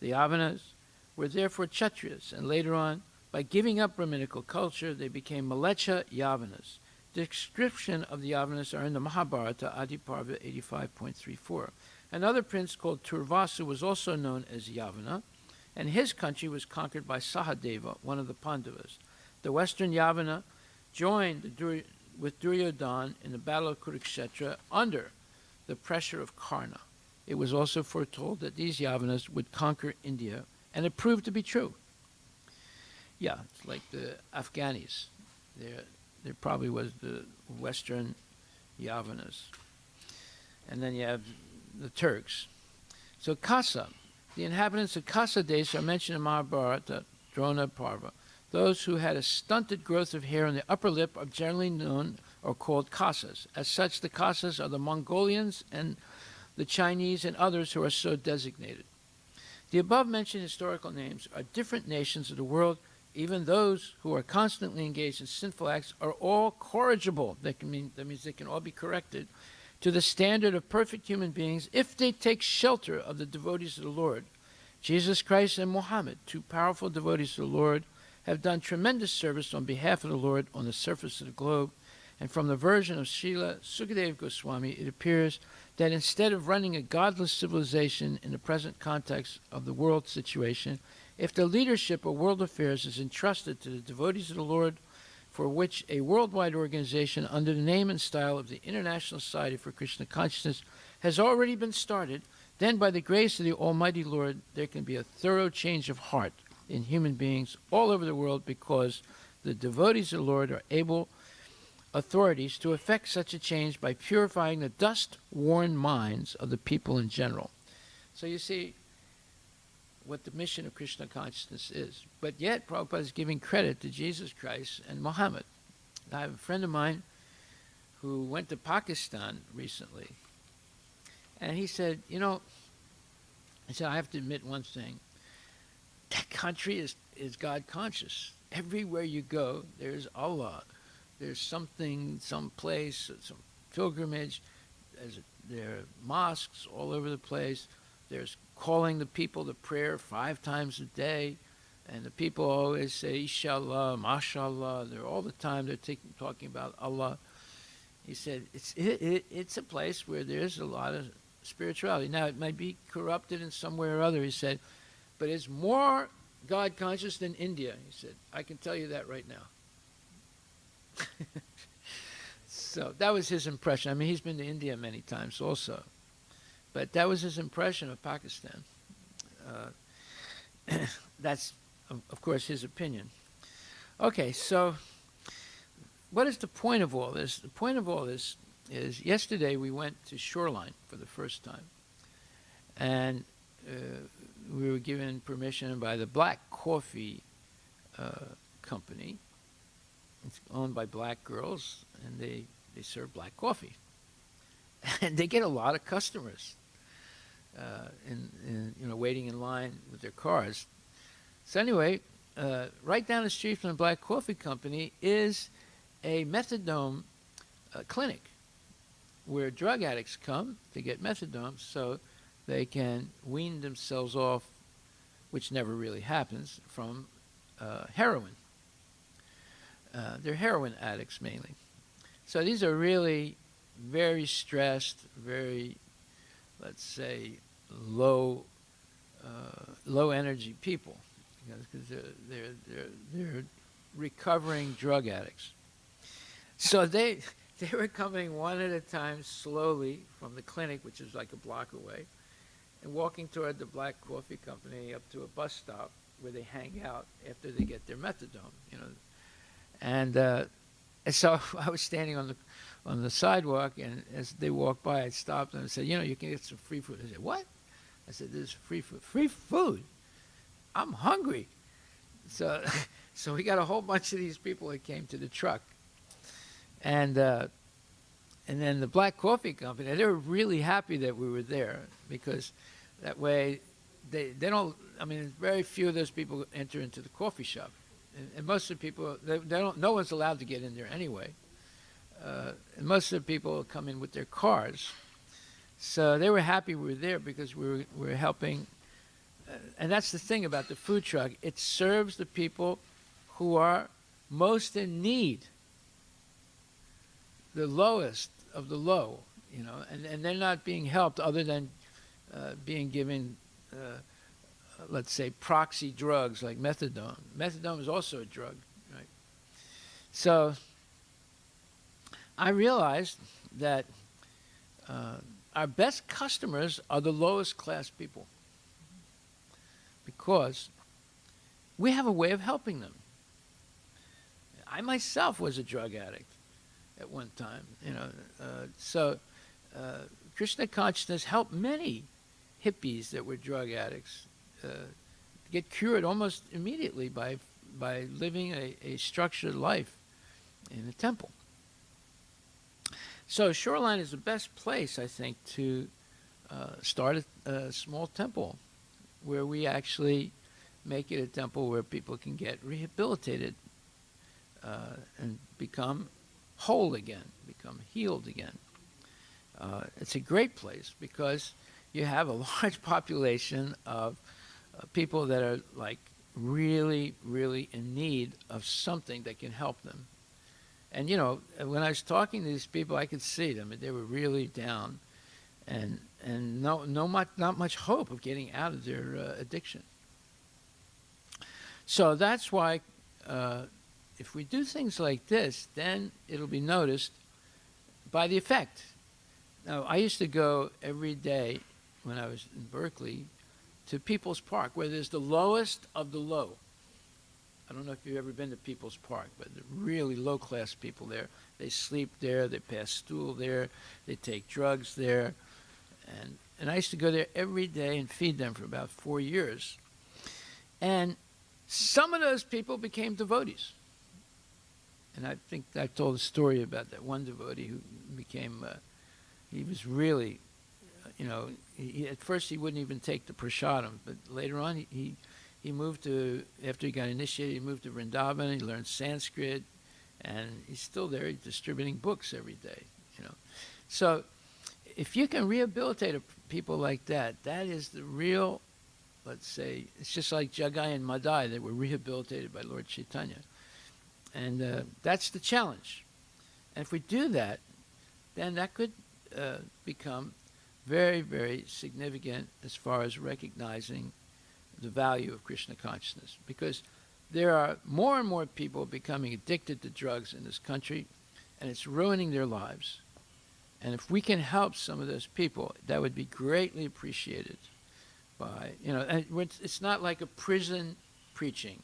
The Yavanas were therefore Kshatriyas, and later on, by giving up Brahminical culture, they became Malecha Yavanas. The description of the Yavanas are in the Mahabharata, Adi Parva 85.34. Another prince called Turvasu was also known as Yavana, and his country was conquered by Sahadeva, one of the Pandavas. The western Yavana joined with Duryodhana in the Battle of Kurukshetra under the pressure of Karna. It was also foretold that these Yavanas would conquer India, and it proved to be true. Yeah, it's like the Afghanis. There probably was the western Yavanas. And then you have the Turks. So Kasa, the inhabitants of Kasa Desha are mentioned in Mahabharata, Drona Parva. Those who had a stunted growth of hair on the upper lip are generally known or called Kasas. As such, the Kasas are the Mongolians and the Chinese and others who are so designated. The above-mentioned historical names are different nations of the world. Even those who are constantly engaged in sinful acts are all corrigible. That means they can all be corrected to the standard of perfect human beings if they take shelter of the devotees of the Lord. Jesus Christ and Muhammad, two powerful devotees of the Lord, have done tremendous service on behalf of the Lord on the surface of the globe. And from the version of Srila Sukadeva Goswami, it appears that instead of running a godless civilization in the present context of the world situation, if the leadership of world affairs is entrusted to the devotees of the Lord, for which a worldwide organization under the name and style of the International Society for Krishna Consciousness has already been started, then by the grace of the Almighty Lord, there can be a thorough change of heart in human beings all over the world, because the devotees of the Lord are able authorities to effect such a change by purifying the dust-worn minds of the people in general. So you see what the mission of Krishna consciousness is. But yet, Prabhupada is giving credit to Jesus Christ and Muhammad. I have a friend of mine who went to Pakistan recently. And he said, he said, I have to admit one thing. That country is God conscious. Everywhere you go, there's Allah. There's something, some place, some pilgrimage. There are mosques all over the place. There's calling the people to prayer 5 times a day. And the people always say, Inshallah, MashaAllah. They're all the time they're talking about Allah. He said, it's a place where there's a lot of spirituality. Now, it might be corrupted in some way or other, he said, but it's more God conscious than India. He said, I can tell you that right now. So that was his impression. I mean, he's been to India many times also. But that was his impression of Pakistan. That's, of course, his opinion. Okay, so what is the point of all this? The point of all this is yesterday we went to Shoreline for the first time. And we were given permission by the Black Coffee Company. It's owned by black girls, and they serve black coffee. And they get a lot of customers waiting in line with their cars. So anyway, right down the street from the Black Coffee Company is a methadone clinic where drug addicts come to get methadone so they can wean themselves off, which never really happens, from heroin. They're heroin addicts mainly. So these are really very stressed, very, let's say, low energy people, because they're recovering drug addicts. So they were coming one at a time slowly from the clinic, which is like a block away, and walking toward the Black Coffee Company up to a bus stop where they hang out after they get their methadone, And so I was standing on the sidewalk, and as they walked by, I stopped and I said, you can get some free food. They said, what? I said, there's free food. Free food? I'm hungry. So we got a whole bunch of these people that came to the truck. And then the Black Coffee Company, they were really happy that we were there, because that way they don't, very few of those people enter into the coffee shop. And most of the people, they don't, no one's allowed to get in there anyway. And most of the people come in with their cars. So they were happy we were there, because we were helping. And that's the thing about the food truck. It serves the people who are most in need, the lowest of the low, and they're not being helped other than being given, let's say, proxy drugs like methadone. Methadone is also a drug, right? So I realized that our best customers are the lowest class people, because we have a way of helping them. I myself was a drug addict at one time, so Krishna consciousness helped many hippies that were drug addicts get cured almost immediately by living a structured life in a temple. So Shoreline is the best place, I think, to start a small temple where we actually make it a temple where people can get rehabilitated and become whole again, become healed again. It's a great place because you have a large population of people that are like really, really in need of something that can help them. And when I was talking to these people, I could see them. They were really down, and not much hope of getting out of their addiction. So that's why if we do things like this, then it'll be noticed by the effect. Now, I used to go every day when I was in Berkeley to People's Park, where there's the lowest of the low. I don't know if you've ever been to People's Park, but they're really low-class people there. They sleep there, they pass stool there, they take drugs there. And I used to go there every day and feed them for about 4 years. And some of those people became devotees. And I think I told a story about that one devotee who became, he was really, at first he wouldn't even take the prasadam, but later on he moved to, after he got initiated, he moved to Vrindavan, he learned Sanskrit, and he's still there, he's distributing books every day, So if you can rehabilitate people like that, that is the real, let's say, it's just like Jagai and Madai, they were rehabilitated by Lord Chaitanya. And that's the challenge. And if we do that, then that could become very, very significant as far as recognizing the value of Krishna consciousness. Because there are more and more people becoming addicted to drugs in this country, and it's ruining their lives. And if we can help some of those people, that would be greatly appreciated by, and it's not like a prison preaching,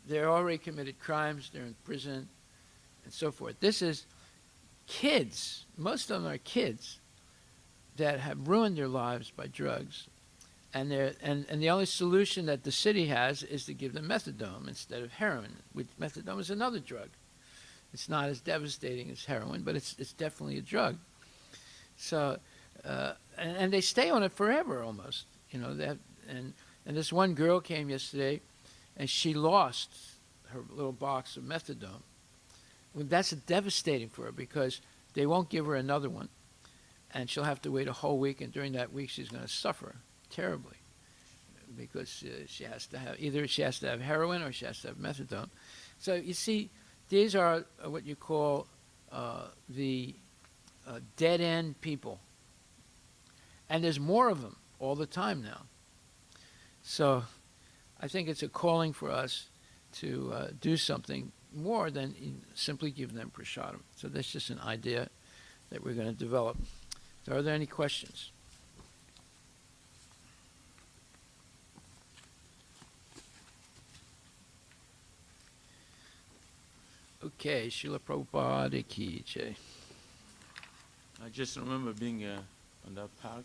They're already committed crimes, they're in prison, and so forth. This is kids, most of them are kids that have ruined their lives by drugs, and the only solution that the city has is to give them methadone instead of heroin, which methadone is another drug. It's not as devastating as heroin, but it's definitely a drug. So, and they stay on it forever almost, and this one girl came yesterday, and she lost her little box of methadone. Well, that's devastating for her because they won't give her another one, and she'll have to wait a whole week, and during that week she's going to suffer terribly because she has to have heroin or she has to have methadone. So you see, these are what you call the dead-end people, and there's more of them all the time now. So I think it's a calling for us to do something more than simply give them prasadam. So that's just an idea that we're going to develop. So are there any questions? Okay, Srila Prabhupada ki jai. I just remember being on that park